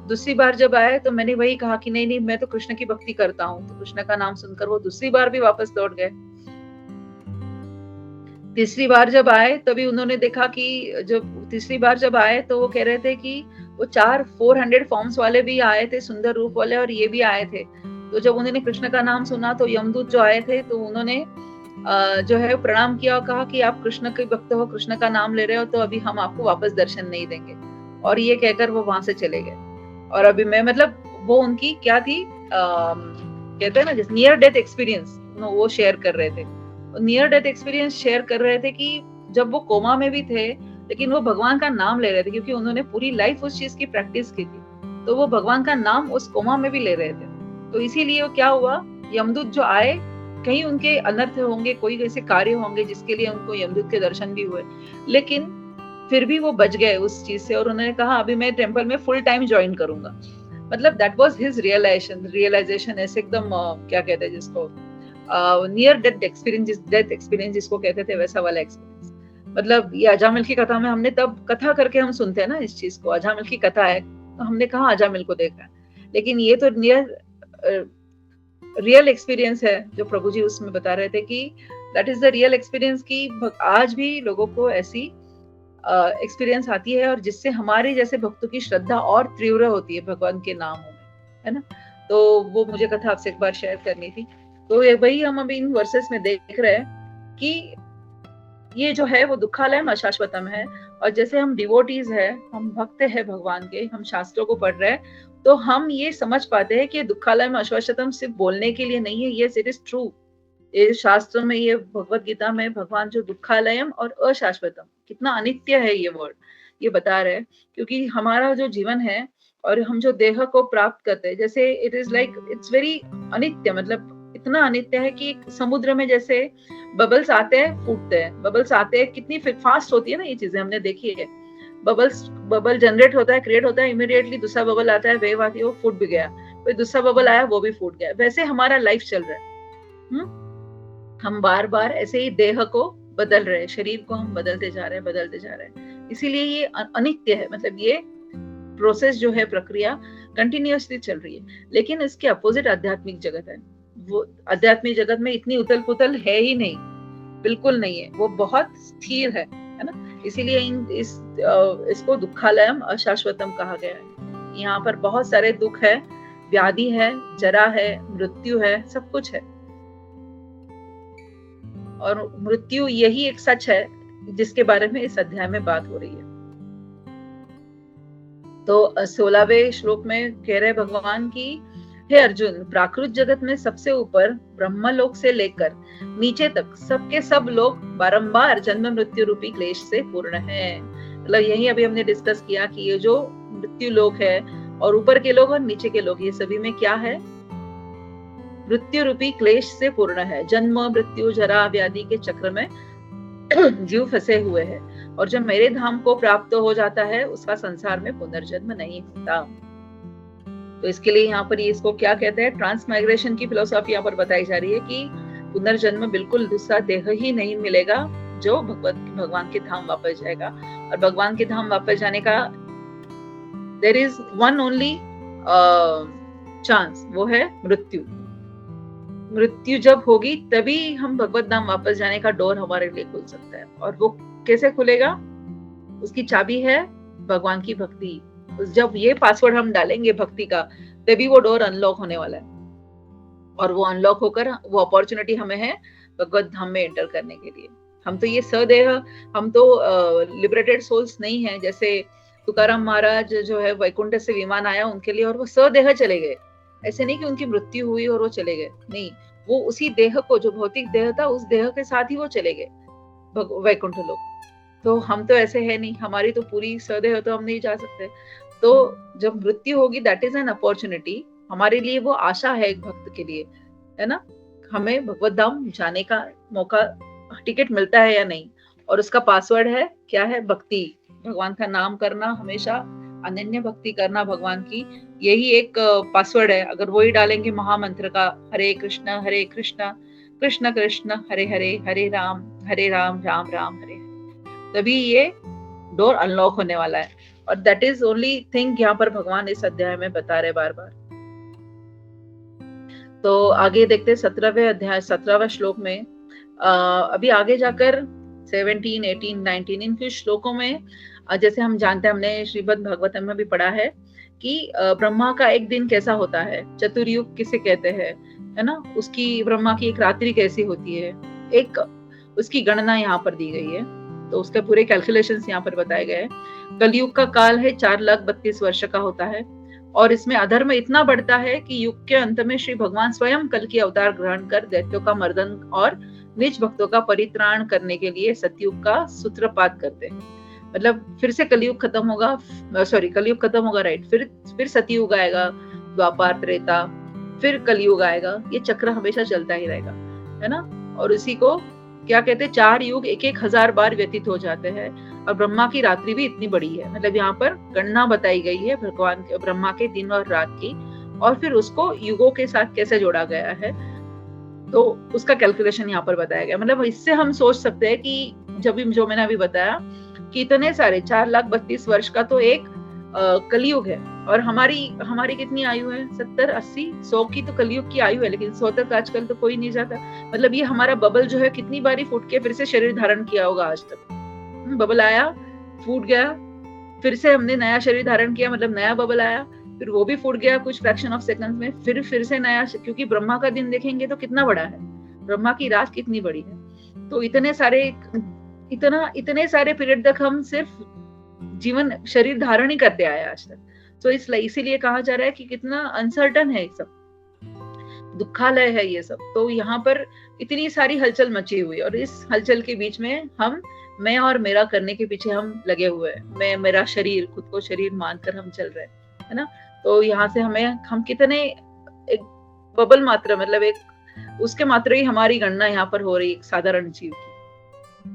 दूसरी बार जब आए तो मैंने वही कहा कि नहीं मैं तो कृष्ण की भक्ति करता हूँ, तो कृष्ण का नाम सुनकर वो दूसरी बार भी वापस लौट गए। तीसरी बार जब आए तभी उन्होंने देखा कि जब तीसरी बार जब आए तो वो कह रहे थे कि वो 400 फॉर्म्स वाले भी आए थे, सुंदर रूप वाले, और ये भी आए थे। तो जब उन्होंने कृष्ण का नाम सुना तो यमदूत जो आए थे तो उन्होंने जो है प्रणाम किया और कहा कि आप कृष्ण के भक्त हो, कृष्ण का नाम ले रहे हो, तो अभी हम आपको वापस दर्शन नहीं देंगे, और ये कहकर वो वहां से चले गए। और अभी मैं, मतलब वो उनकी क्या थी, कहते हैं ना जिस नियर डेथ एक्सपीरियंस वो शेयर कर रहे थे। नियर डेथ एक्सपीरियंस शेयर कर रहे थे कि जब वो कोमा में भी थे लेकिन वो भगवान का नाम ले रहे थे, क्योंकि उन्होंने पूरी लाइफ उस चीज की प्रैक्टिस की थी, तो वो भगवान का नाम उस कोमा में भी ले रहे थे। तो इसीलिए वो क्या हुआ, यमदूत जो आए, कहीं उनके अनर्थ होंगे, कोई ऐसे कार्य होंगे जिसके लिए उनको यमदूत के दर्शन भी हुए, लेकिन फिर भी वो बच गए उस चीज से। और उन्होंने कहा अभी मैं टेम्पल में फुल टाइम ज्वाइन करूंगा, मतलब दैट वाज हिज रियलाइजेशन। ऐसे एकदम क्या कहते हैं जिसको नियर डेथ एक्सपीरियंस जिसको कहते थे, वैसा वाला एक्सपीरियंस। मतलब ये अजामिल की कथा में हमने तब कथा करके हम सुनते हैं ना इस चीज को, अजामिल की कथा है तो हमने कहा अजामिल को देखा है, लेकिन ये तो नियर रियल एक्सपीरियंस है जो प्रभु जी उसमें बता रहे थे कि that is the real experience, की आज भी लोगों को ऐसी एक्सपीरियंस आती है, और जिससे हमारे जैसे भक्तों की श्रद्धा और तीव्र होती है भगवान के नामों में, है ना। तो वो मुझे कथा आपसे एक बार शेयर करनी थी। तो वही हम अभी इन वर्सेस में देख रहे हैं कि ये जो है वो दुखालयम अशाश्वतम है, और जैसे हम डिवोटीज है, हम भक्त है भगवान के, हम शास्त्रों को पढ़ रहे हैं, तो हम ये समझ पाते हैं कि दुखालयम अशाश्वतम सिर्फ बोलने के लिए नहीं है, यस इट इज ट्रू, ये शास्त्रों में, ये भगवत गीता में भगवान जो दुखालयम और अशाश्वतम, कितना अनित्य है ये वर्ड, ये बता रहे हैं। क्योंकि हमारा जो जीवन है और हम जो देह को प्राप्त करते हैं, जैसे it is like it's very अनित्य, मतलब इतना अनित्य है कि समुद्र में जैसे बबल्स आते हैं फिर बबल्स आते हैं, कितनी फास्ट होती है ना ये चीजें, हमने देखी है। बबल जनरेट होता है, क्रिएट होता है, इमीडिएटली दूसरा बबल आता है, वेव आती है, वो फूट भी गया, फिर दूसरा बबल आया, वो भी फूट गया। वैसे हमारा लाइफ चल रहा है। हम बार बार ऐसे ही देह को बदल रहे हैं, शरीर को हम बदलते जा रहे हैं। इसीलिए ये अनित्य है, मतलब ये प्रोसेस जो है, प्रक्रिया कंटिन्यूअसली चल रही है। लेकिन इसके अपोजिट आध्यात्मिक जगत है। वो आध्यात्मिक जगत में इतनी उथल पुथल है ही नहीं, बिल्कुल नहीं है, वो बहुत स्थिर है ना। इसीलिए इसको दुखालयम अशाश्वतम कहा गया है। यहाँ पर बहुत सारे दुख है, व्याधि है, जरा है, मृत्यु है, सब कुछ है। और मृत्यु यही एक सच है जिसके बारे में इस अध्याय में बात हो रही है। तो 16वें श्लोक में कह रहे भगवान की, हे अर्जुन, प्राकृत जगत में सबसे ऊपर ब्रह्मलोक से लेकर नीचे तक सबके सब लोग बारंबार जन्म मृत्यु रूपी क्लेश से पूर्ण हैं। मतलब यही अभी हमने डिस्कस किया कि ये जो मृत्यु लोक है और ऊपर के लोग और नीचे के लोग, ये सभी में क्या है, मृत्यु रूपी क्लेश से पूर्ण है। जन्म मृत्यु जरा व्याधि के चक्र में जीव फंसे हुए हैं, और जब मेरे धाम को प्राप्त हो जाता है उसका संसार में पुनर्जन्म नहीं होता। तो इसके लिए यहाँ पर इसको क्या कहते हैं, ट्रांसमाइग्रेशन की फिलोसॉफी यहाँ पर बताई जा रही है कि पुनर्जन्म बिल्कुल दूसरा देह ही नहीं मिलेगा जो भगवान के धाम वापस जाएगा। और भगवान के धाम वापस जाने का there is one only chance, वो है मृत्यु। मृत्यु जब होगी तभी हम भगवत धाम वापस जाने का डोर हमारे लिए खुल सकता है। और वो कैसे खुलेगा, उसकी चाबी है भगवान की भक्ति। जब ये पासवर्ड हम डालेंगे भक्ति का, तभी वो डोर अनलॉक होने वाला है, और वो अनलॉक होकर वो अपॉर्चुनिटी हमें है भगवत धाम में एंटर करने के लिए। हम तो ये सदेह, हम तो लिबरेटेड सोल्स नहीं है। जैसे तुकाराम महाराज जो है वैकुंठ से विमान आया उनके लिए, और वो सदेह चले गए। ऐसे नहीं कि उनकी मृत्यु हुई और वो चले गए, नहीं, वो उसी देह को, जो भौतिक देह था, उस देह के साथ ही वो चले गए वैकुंठ लोक। तो हम तो ऐसे है नहीं, हमारी तो पूरी सदेह तो हम नहीं जा सकते। तो जब मृत्यु होगी, दैट इज एन अपॉर्चुनिटी हमारे लिए, वो आशा है एक भक्त के लिए, है ना। हमें भगवत धाम जाने का मौका, टिकट मिलता है या नहीं, और उसका पासवर्ड है क्या है, भक्ति, भगवान का नाम करना, हमेशा अनन्य भक्ति करना भगवान की, यही एक पासवर्ड है। अगर वही डालेंगे महामंत्र का, हरे कृष्ण कृष्ण कृष्ण हरे हरे, हरे राम राम राम हरे हरे, तभी ये डोर अनलॉक होने वाला है। और दैट इज ओनली थिंग यहाँ पर भगवान इस अध्याय में बता रहे बार बार। तो आगे देखते 17वें अध्याय 17वां श्लोक में, अभी आगे जाकर 17, 18, 19 इन कुछ श्लोकों में, जैसे हम जानते हैं, हमने श्रीमद् भागवतम में भी पढ़ा है कि ब्रह्मा का एक दिन कैसा होता है, चतुर्युग किसे कहते हैं, है ना। उसकी, ब्रह्मा की एक रात्रि कैसी होती है, एक उसकी गणना यहाँ पर दी गई है। तो उसके पूरे कैलकुलेशंस यहाँ पर बताए गए हैं। कलयुग का काल है 4,32 वर्ष का होता है, और इसमें अधर्म इतना बढ़ता है कि युग के अंत में श्री भगवान स्वयं कल की अवतार ग्रहण कर दैत्यों का मर्दन और निज भक्तों का परित्राण करने के लिए सतयुग का सूत्रपात करते हैं। मतलब फिर से कलयुग खत्म होगा, कलयुग खत्म होगा, राइट, फिर सतयुग आएगा, द्वापर त्रेता, फिर कलयुग आएगा। ये चक्र हमेशा चलता ही रहेगा, है ना। और इसी को क्या कहते हैं, 4 युग 1,000 बार व्यतीत हो जाते हैं, और ब्रह्मा की रात्रि भी इतनी बड़ी है। मतलब यहाँ पर गणना बताई गई है भगवान के, ब्रह्मा के दिन और रात की, और फिर उसको युगों के साथ कैसे जोड़ा गया है, तो उसका कैलकुलेशन यहाँ पर बताया गया। मतलब इससे हम सोच सकते हैं कि जो मैंने अभी बताया कि इतने सारे 4,32 वर्ष का तो एक कलयुग है, और हमारी कितनी आयु है, 70, 80, 100 की तो कलयुग की आयु है, लेकिन 100 तक आजकल तो कोई नहीं जाता। मतलब ये हमारा बबल जो है कितनी बारी फूट के फिर से शरीर धारण किया होगा आज तक। बबल आया, फूट गया, फिर से हमने नया शरीर धारण किया, मतलब नया बबल आया, फिर वो भी फूट गया कुछ फ्रैक्शन ऑफ सेकंड्स में, फिर से नया। क्योंकि ब्रह्मा का दिन देखेंगे तो कितना बड़ा है, ब्रह्मा की रात कितनी बड़ी है। तो इतने सारे पीरियड तक हम सिर्फ जीवन शरीर धारण ही करते आए आज तक। तो इसीलिए कहा जा रहा है कि कितना अनसर्टन है सब। दुखालय है ये सब। तो यहाँ पर इतनी सारी हलचल मची हुई, और इस हलचल के बीच में मैं और मेरा करने के पीछे हम लगे हुए हैं। मैं, मेरा शरीर, खुद को शरीर मानकर हम चल रहे हैं, है ना। तो यहाँ से हम कितने एक बबल मात्र, मतलब एक उसके मात्र ही हमारी गणना यहाँ पर हो रही है एक साधारण जीव की।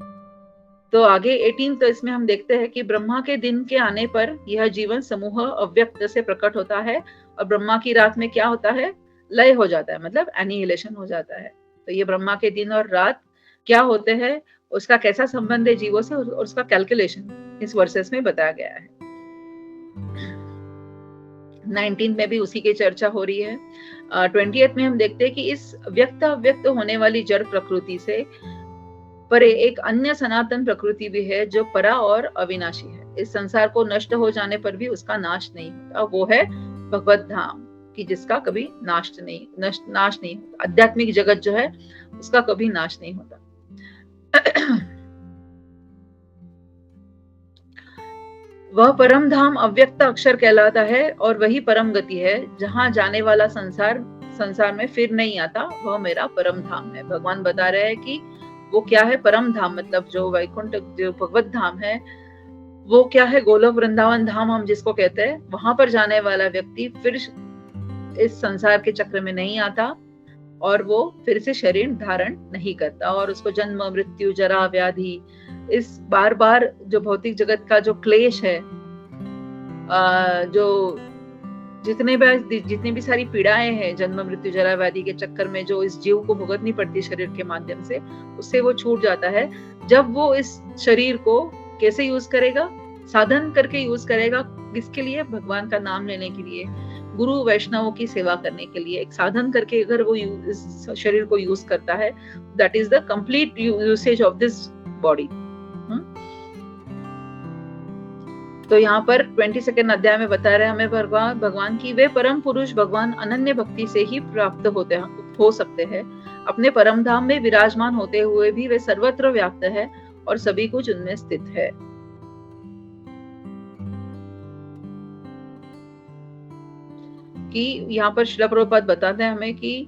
तो आगे 18, तो इसमें हम देखते हैं कि ब्रह्मा के दिन के आने पर यह जीवन समूह अव्यक्त से प्रकट होता है, और ब्रह्मा की रात में क्या होता है, लय हो जाता है, मतलब एनिहिलेशन हो जाता है। तो ये ब्रह्मा के दिन और रात क्या होते हैं, उसका कैसा संबंध है जीवों से, और उसका कैलकुलेशन इस वर्सेस में बताया गया है। 19 में भी उसी की चर्चा हो रही है। 20th में हम देखते हैं कि इस व्यक्त अव्यक्त होने वाली जड़ प्रकृति से परे एक अन्य सनातन प्रकृति भी है जो परा और अविनाशी है। इस संसार को नष्ट हो जाने पर भी उसका नाश नहीं होता, वो है भगवत धाम, कि जिसका कभी नाश नहीं होता। आध्यात्मिक जगत जो है उसका कभी नाश नहीं होता। वह परम धाम अव्यक्त अक्षर कहलाता है, और वही परम गति है जहां जाने वाला संसार में फिर नहीं आता, वह मेरा परम धाम है। भगवान बता रहे हैं कि वो क्या है परम धाम, मतलब जो वैकुंठ, जो भगवत धाम है, वो क्या है, गोलोक वृंदावन धाम हम जिसको कहते हैं, वहां पर जाने वाला व्यक्ति फिर इस संसार के चक्र में नहीं आता, और वो फिर से शरीर धारण नहीं करता, और उसको जन्म मृत्यु जरा व्याधि, इस बार बार जो भौतिक जगत का जो क्लेश है, जो जितनी भी सारी पीड़ाएं हैं जन्म मृत्यु जरा व्याधि के चक्कर में जो इस जीव को भुगतनी पड़ती शरीर के माध्यम से, उससे वो छूट जाता है जब वो इस शरीर को कैसे यूज करेगा, साधन करके यूज करेगा। किसके लिए, भगवान का नाम लेने के लिए, गुरु वैष्णवों की सेवा करने के लिए, एक साधन करके अगर वो इस शरीर को यूज करता है, that is the complete usage of this body. तो यहाँ पर 22 अध्याय में बता रहे हैं हमें भगवान की वे परम पुरुष भगवान अनन्य भक्ति से ही प्राप्त हो सकते हैं। अपने परम धाम में विराजमान होते हुए भी वे सर्वत्र व्याप्त है और सभी कुछ उनमें स्थित है। कि यहाँ पर श्रील प्रभुपाद बताते हैं हमें कि,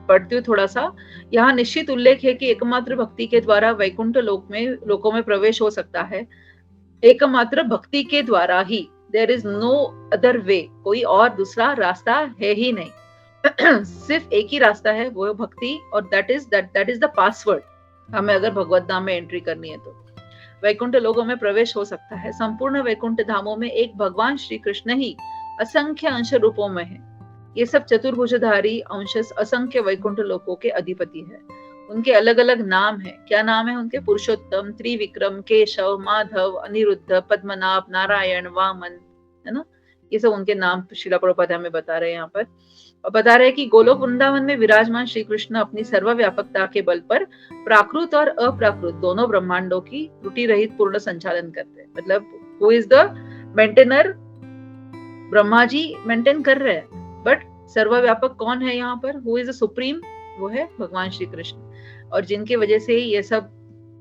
पढ़ती हूँ थोड़ा सा, यहाँ निश्चित उल्लेख है कि एकमात्र भक्ति के द्वारा वैकुंठ लोकों में प्रवेश हो सकता है। एकमात्र भक्ति के द्वारा ही, there is no other way, कोई और दूसरा रास्ता है ही नहीं। सिर्फ एक ही रास्ता है, वो है भक्ति, और दैट इज द पासवर्ड। हमें अगर भगवत धाम में एंट्री करनी है तो वैकुंठ लोकों में प्रवेश हो सकता है। संपूर्ण वैकुंठ धामों में एक भगवान श्री कृष्ण ही असंख्य अंश रूपों में है। ये सब चतुर्भुजधारी अंश असंख्य वैकुंठ लोकों के अधिपति है। उनके अलग अलग नाम है। क्या नाम है उनके? पुरुषोत्तम, त्रिविक्रम, केशव, माधव, अनिरुद्ध, पद्मनाभ, नारायण, वामन, है ना। ये सब उनके नाम श्रील प्रभुपाद हमें बता रहे हैं यहाँ पर, और बता रहे हैं कि गोलोक वृंदावन में विराजमान श्री कृष्ण अपनी सर्वव्यापकता के बल पर प्राकृत और अप्राकृत दोनों ब्रह्मांडों की त्रुटि रहित पूर्ण संचालन करते हैं। मतलब who is the maintainer? Brahma ji maintain कर रहे हैं, बट सर्वव्यापक कौन है यहाँ पर? Who is the supreme? वो है भगवान श्री कृष्ण। और जिनके वजह से ये सब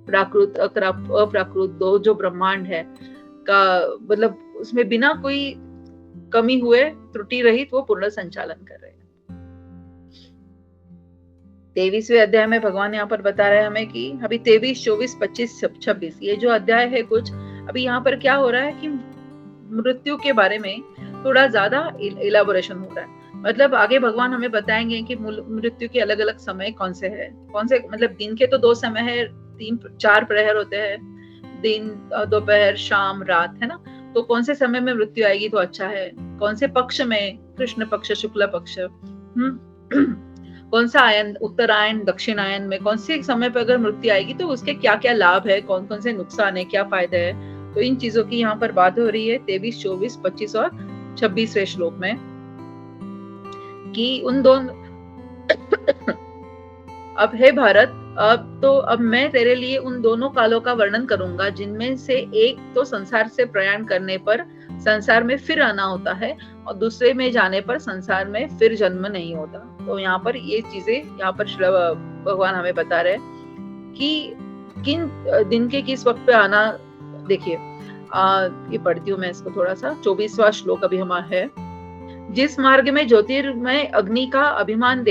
प्राकृत अप्राकृत दो जो ब्रह्मांड है का, मतलब उसमें बिना कोई कमी हुए त्रुटि रहित वो पूर्ण संचालन कर रहे हैं। 23वें अध्याय में भगवान यहाँ पर बता रहे हैं हमें कि अभी 23, 24, 25, 26 ये जो अध्याय है कुछ, अभी यहाँ पर क्या हो रहा है कि मृत्यु के बारे में थोड़ा ज्यादा इलाबोरेशन हो रहा है। मतलब आगे भगवान हमें बताएंगे कि मृत्यु के अलग अलग समय कौन से, मतलब दिन के तो 2 समय है, 3-4 प्रहर होते हैं, दिन, दोपहर, शाम, रात, है ना। तो कौन से समय में मृत्यु आएगी तो अच्छा है, कौन से पक्ष में, कृष्ण पक्ष, शुक्ल पक्ष, कौन सा आयन, उत्तरायण, दक्षिणायन में कौन से समय पर अगर मृत्यु आएगी तो उसके क्या क्या लाभ है, कौन कौन से नुकसान है, क्या फायदे है। तो इन चीजों की यहाँ पर बात हो रही है 23, 24, 25 और 26वें श्लोक में, कि उन दोनों अब हे भारत, अब मैं तेरे लिए उन दोनों कालों का वर्णन करूंगा जिनमें से एक तो संसार से प्रयाण करने पर संसार में फिर आना होता है, और दूसरे में जाने पर संसार में फिर जन्म नहीं होता। तो यहाँ पर ये चीजें यहाँ पर भगवान हमें बता रहे हैं कि किन दिन के किस वक्त पे आना। देखिए ये पढ़ती हूँ मैं इसको थोड़ा सा। 24वां श्लोक अभी हमारा है। जिस मार्ग में ज्योतिर्मय अग्नि का अभिमानी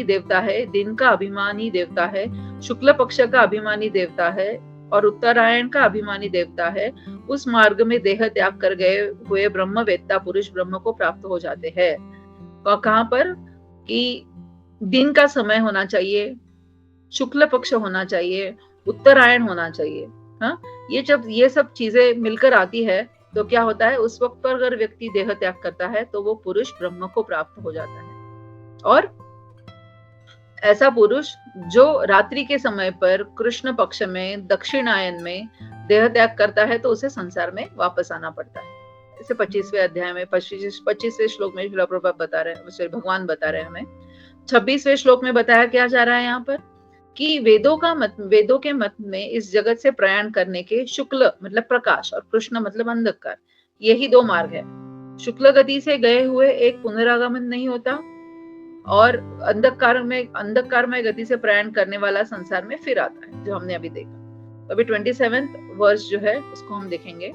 देवता है, दिन का अभिमानी देवता है, शुक्ल पक्ष का अभिमानी देवता है और उत्तरायण का अभिमानी देवता है, उस मार्ग में देह त्याग कर गए हुए ब्रह्मवेत्ता पुरुष ब्रह्म को प्राप्त हो जाते हैं। और कहाँ पर कि दिन का समय होना चाहिए, शुक्ल पक्ष होना चाहिए, उत्तरायण होना चाहिए। हाँ, ये सब चीजें मिलकर आती है तो क्या होता है, उस वक्त पर अगर व्यक्ति देह त्याग करता है तो वो पुरुष ब्रह्म को प्राप्त हो जाता है। और ऐसा पुरुष जो रात्रि के समय पर कृष्ण पक्ष में दक्षिणायन में देह त्याग करता है तो उसे संसार में वापस आना पड़ता है। इसे 25वें अध्याय में 25वें श्लोक में श्रील प्रभुपाद बता रहे हैं, भगवान बता रहे हैं हमें। 26वें श्लोक में बताया क्या जा रहा है यहाँ पर कि वेदों के मत में इस जगत से प्रयाण करने के शुक्ल मतलब प्रकाश और कृष्ण मतलब अंधकार, यही दो मार्ग है। शुक्ल गति से गए हुए एक पुनरागमन नहीं होता और अंधकारमय गति से प्रयाण करने वाला संसार में फिर आता है, जो हमने अभी देखा। अभी 27th वर्ष जो है उसको हम देखेंगे।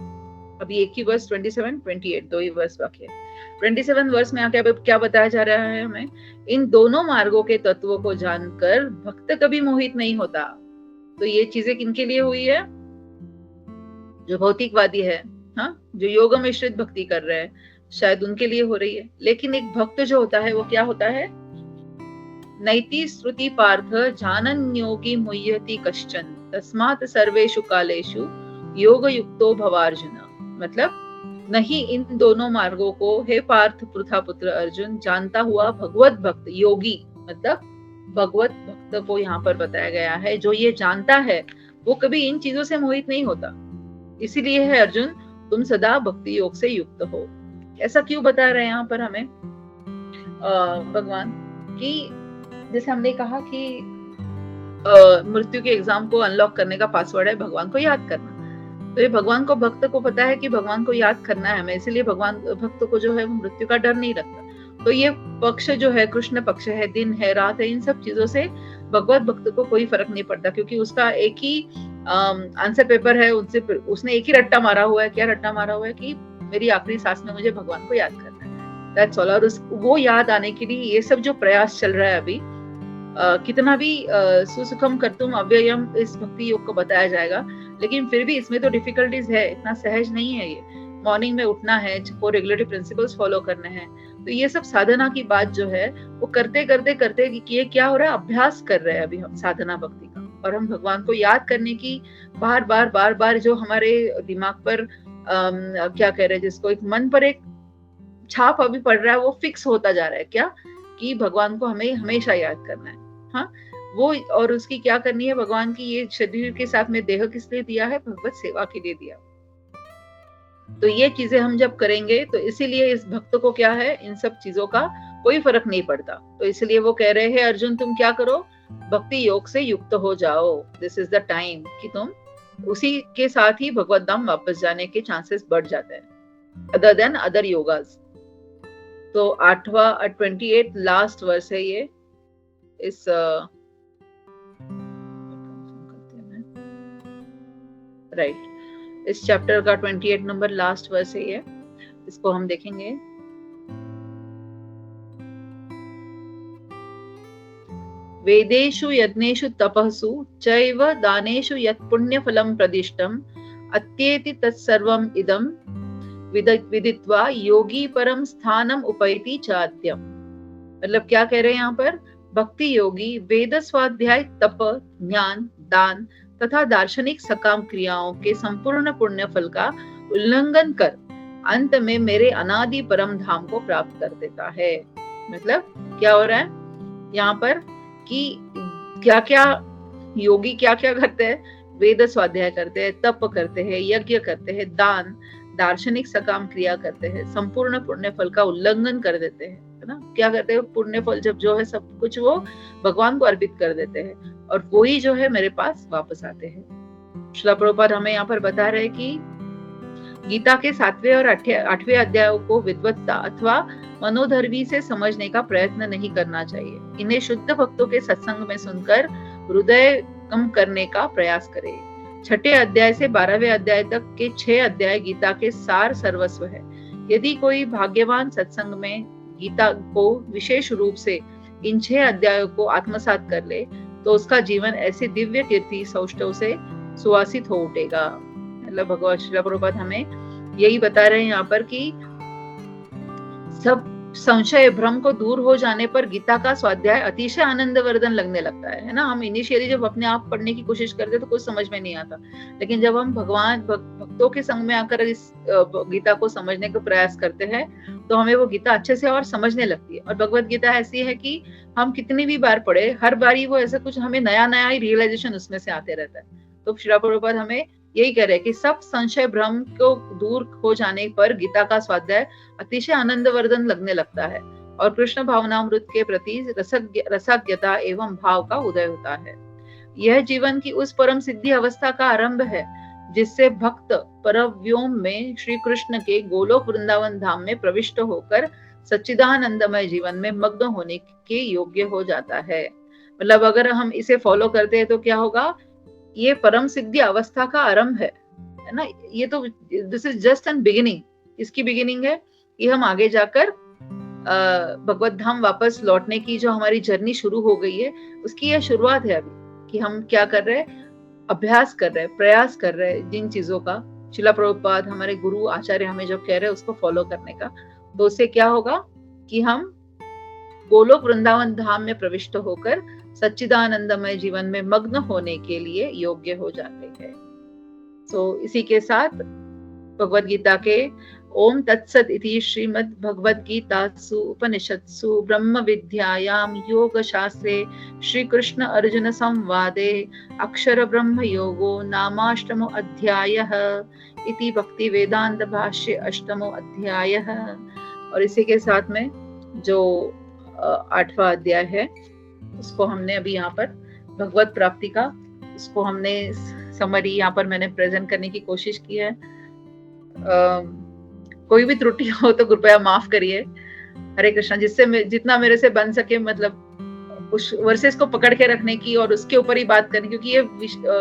अभी एक ही वर्ष 27, 28 दो ही वर्ष बाकी है। 27 वर्ष में आके क्या बताया जा रहा है हमें, इन दोनों मार्गों के तत्वों को जानकर भक्त कभी मोहित नहीं होता। तो ये चीजें किनके लिए हुई है, जो भौतिकवादी है, हाँ, जो योग मिश्रित भक्ति कर रहे हैं, शायद उनके लिए हो रही है। लेकिन एक भक्त जो होता है वो क्या होता है, नैति श्रुति पार्थ जानन योगी मुह्यति कश्चन तस्मात् सर्वेषु कालेषु योग युक्तो भवार्जुन। मतलब नहीं इन दोनों मार्गों को हे पार्थ पृथा पुत्र अर्जुन जानता हुआ भगवत भक्त योगी, मतलब भगवत भक्त को यहाँ पर बताया गया है, जो ये जानता है वो कभी इन चीजों से मोहित नहीं होता। इसीलिए है अर्जुन तुम सदा भक्ति योग से युक्त हो। ऐसा क्यों बता रहे हैं यहाँ पर हमें भगवान कि जैसे हमने कहा कि मृत्यु के एग्जाम को अनलॉक करने का पासवर्ड है भगवान को याद करना। तो ये भगवान को भक्त को पता है कि भगवान को याद करना है हमें, इसलिए भगवान भक्त को जो है वो मृत्यु का डर नहीं लगता। तो ये पक्ष जो है कृष्ण पक्ष है, दिन है, रात है, इन सब चीजों से भगवत भक्त को कोई फर्क नहीं पड़ता, क्योंकि उसका एक ही आंसर पेपर है, उसने एक ही रट्टा मारा हुआ है। क्या रट्टा मारा हुआ है कि मेरी आखिरी सांस में मुझे भगवान को याद करना है, दैट्स ऑल। और वो याद आने के लिए ये सब जो प्रयास चल रहा है अभी, कितना भी सुसुखम कर्तुम अव्ययम इस भक्ति योग को बताया जाएगा, लेकिन फिर भी इसमें तो डिफिकल्टीज है, इतना सहज नहीं है ये। मॉर्निंग में उठना है, 4 रेगुलेटरी प्रिंसिपल्स फॉलो करने हैं, तो ये सब साधना की बात जो है वो करते करते करते ये क्या हो रहा है, अभ्यास कर रहे हैं अभी हम साधना भक्ति का। और हम भगवान को याद करने की बार बार जो हमारे दिमाग पर क्या कह रहे हैं, जिसको एक मन पर एक छाप अभी पड़ रहा है, वो फिक्स होता जा रहा है क्या, कि भगवान को हमें हमेशा याद करना है। हाँ, वो और उसकी क्या करनी है, भगवान की ये शरीर के साथ में देह किस लिए दिया है, भगवत सेवा के लिए दिया। तो ये चीजें हम जब करेंगे तो इसीलिए इस भक्त को क्या है, इन सब चीजों का कोई फर्क नहीं पड़ता। तो इसलिए वो कह रहे हैं अर्जुन तुम क्या करो, भक्ति योग से युक्त हो जाओ, दिस इज द टाइम, कि तुम उसी के साथ ही भगवत धाम वापस जाने के चांसेस बढ़ जाते हैं अदर देन अदर योगास। तो 8वां 28 लास्ट वर्स है ये इस इस चैप्टर का 28 नंबर लास्ट वर्स है ये, इसको हम देखेंगे। वेदेषु यज्ञेषु तपःसु चैव दानेषु यत् पुण्यफलं प्रदिष्टम् अत्येति तत्सर्वम् इदं विदित्वा योगी परम स्थानम उपैति चाद्यम। मतलब क्या कह रहे हैं यहाँ पर, भक्ति योगी वेद स्वाध्याय तप ज्ञान दान तथा दार्शनिक सकाम क्रियाओं के संपूर्ण पुण्य फल का उल्लंघन कर अंत में मेरे अनादि परम धाम को प्राप्त कर देता है। मतलब क्या हो रहा है यहाँ पर कि क्या क्या योगी क्या क्या करते हैं, वेद स्वाध्याय करते हैं, तप करते हैं, यज्ञ करते हैं, दान दार्शनिक सकाम क्रिया करते हैं, संपूर्ण पुण्य फल का उल्लंघन कर देते हैं, है ना। क्या करते हैं, पुण्य फल जब जो है सब कुछ वो भगवान को अर्पित कर देते हैं और वो ही जो है मेरे पास वापस आते हैं। श्रील प्रभुपाद हमें यहाँ पर बता रहे हैं कि गीता के 7वें और 8वें अध्यायों को विद्वत्ता अथवा मनोधर्मी से समझने का प्रयत्न नहीं करना चाहिए। इन्हें शुद्ध भक्तों के सत्संग में सुनकर हृदय कम करने का प्रयास करें। 6ठे अध्याय से 12वें अध्याय तक के 6 अध्याय गीता के सार सर्वस्व है। यदि कोई भाग्यवान सत्संग में गीता को विशेष रूप से इन 6 अध्यायों को आत्मसात कर ले तो उसका जीवन ऐसे दिव्य कीर्ति सौष्ठव से सुवासित हो उठेगा। मतलब भगवान श्रील प्रभुपाद हमें यही बता रहे हैं यहाँ पर कि सब संशय भ्रम को दूर हो जाने पर गीता का स्वाध्याय अतिशय आनंदवर्धन लगने लगता है ना। हम इनिशियली जब अपने आप पढ़ने की कोशिश करते तो कुछ समझ में नहीं आता, लेकिन जब हम भगवान भक्तों के संग में आकर इस गीता को समझने का प्रयास करते हैं तो हमें वो गीता अच्छे से और समझने लगती है। और भगवत गीता ऐसी है कि हम कितनी भी बार पढ़े, हर बारी वो ऐसा कुछ हमें नया नया ही रियलाइजेशन उसमें से आते रहता है। तो श्रील प्रभुपाद हमें यही कह रहे हैं कि सब संशय भ्रम को दूर हो जाने पर गीता का स्वाध्याय अतिशय आनंदवर्धन लगने लगता है और कृष्ण भावनामृत के प्रति रसज्ञता एवं भाव का उदय होता है। यह जीवन की उस परम सिद्धि अवस्था का आरंभ है जिससे भक्त परव्योम में श्री कृष्ण के गोलोक वृंदावन धाम में प्रविष्ट होकर सच्चिदानंदमय जीवन में मग्न होने के योग्य हो जाता है। मतलब अगर हम इसे फॉलो करते हैं तो क्या होगा, ये परम सिद्धि अवस्था का आरंभ है ना। ये तो this is just an beginning, इसकी बिगिनिंग है कि हम आगे जाकर भगवत धाम वापस लौटने की जो हमारी जर्नी शुरू हो गई है उसकी यह शुरुआत है अभी, कि हम क्या कर रहे हैं, अभ्यास कर रहे हैं, प्रयास कर रहे हैं जिन चीजों का श्रील प्रभुपाद हमारे गुरु आचार्य हमें जो कह रहे हैं उसको फॉलो करने का। तो उससे क्या होगा कि हम गोलोक वृंदावन धाम में प्रविष्ट होकर सच्चिदानंदमय जीवन में मग्न होने के लिए योग्य हो जाते हैं। तो इसी के साथ भगवद गीता के ओम तत्सद इति श्रीमद् भगवद गीतासु उपनिषत्सु ब्रह्म विद्यायाम योग शास्त्रे श्री कृष्ण अर्जुन संवादे अक्षर ब्रह्म योगो नामाष्टमो अध्यायः इति भक्ति वेदांत भाष्य अष्टमो अध्यायः। और इसी के साथ में जो 8वां अध्याय है उसको हमने अभी यहाँ पर भगवत प्राप्ति का उसको हमने समरी यहाँ पर मैंने प्रेजेंट करने की कोशिश की है। कोई भी त्रुटि हो तो कृपया माफ करिए। हरे कृष्णा, जिससे जितना मेरे से बन सके, मतलब उस वर्सेस को पकड़ के रखने की और उसके ऊपर ही बात करनी, क्योंकि ये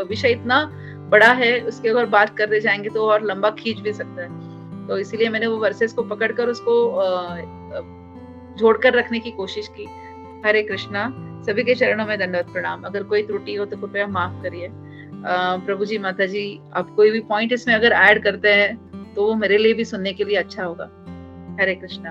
विषय इतना बड़ा है, उसके अगर बात करते जाएंगे तो और लंबा खींच भी सकता है। तो इसीलिए मैंने वो वर्सेस को पकड़कर उसको जोड़कर रखने की कोशिश की। हरे कृष्णा, सभी के चरणों में दंडवत प्रणाम। अगर कोई त्रुटि हो तो कृपया माफ करिए। प्रभु जी, माता जी, आप कोई भी पॉइंट इसमें अगर ऐड करते हैं तो वो मेरे लिए भी सुनने के लिए अच्छा होगा। हरे कृष्णा।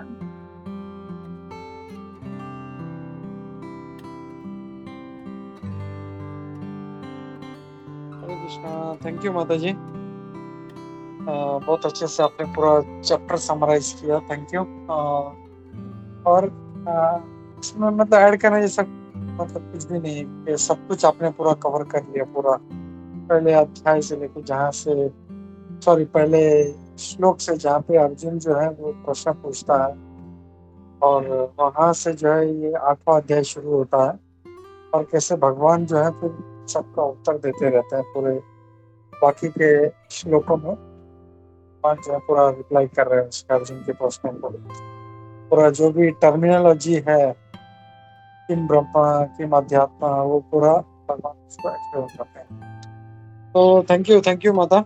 हरे कृष्णा। थैंक यू माता जी, बहुत अच्छे से आपने पूरा चैप्टर समराइज किया। Thank you. और इसमें मतलब ऐड करने जैसा मतलब कुछ भी नहीं, ये सब कुछ आपने पूरा कवर कर लिया। पूरा पहले अध्याय से लेकर पहले श्लोक से जहाँ पे अर्जुन जो है वो प्रश्न पूछता है और वहां से जो है ये 8वां अध्याय शुरू होता है और कैसे भगवान जो है फिर सबका उत्तर देते रहते हैं। पूरे बाकी के श्लोकों में भगवान जो है पूरा रिप्लाई कर रहे हैं उसके अर्जुन के प्रश्नों को। पूरा जो भी टर्मिनोलॉजी है, किम ब्रह्मा किम अध्यात्मा, वो पूरा भगवान उसको एक्सप्लेन करते हैं। तो थैंक यू माता।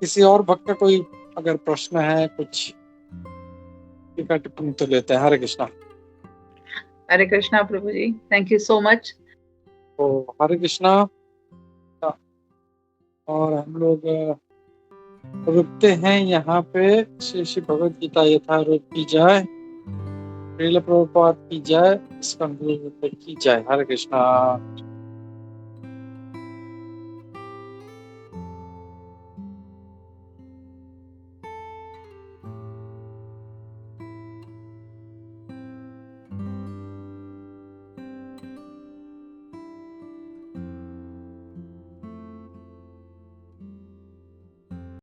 किसी और भक्त का कोई अगर प्रश्न है, कुछ टीका टिप्पणी तो लेते हैं। हरे कृष्णा। हरे कृष्णा प्रभु जी, थैंक यू सो मच। तो हरे कृष्णा। और हम लोग रुकते हैं यहाँ पे। श्री भगवद गीता यथारूप की जाए, श्रील प्रभुपाद की जाए, इस्कॉन गुरुदेव की जाए। हरे कृष्णा।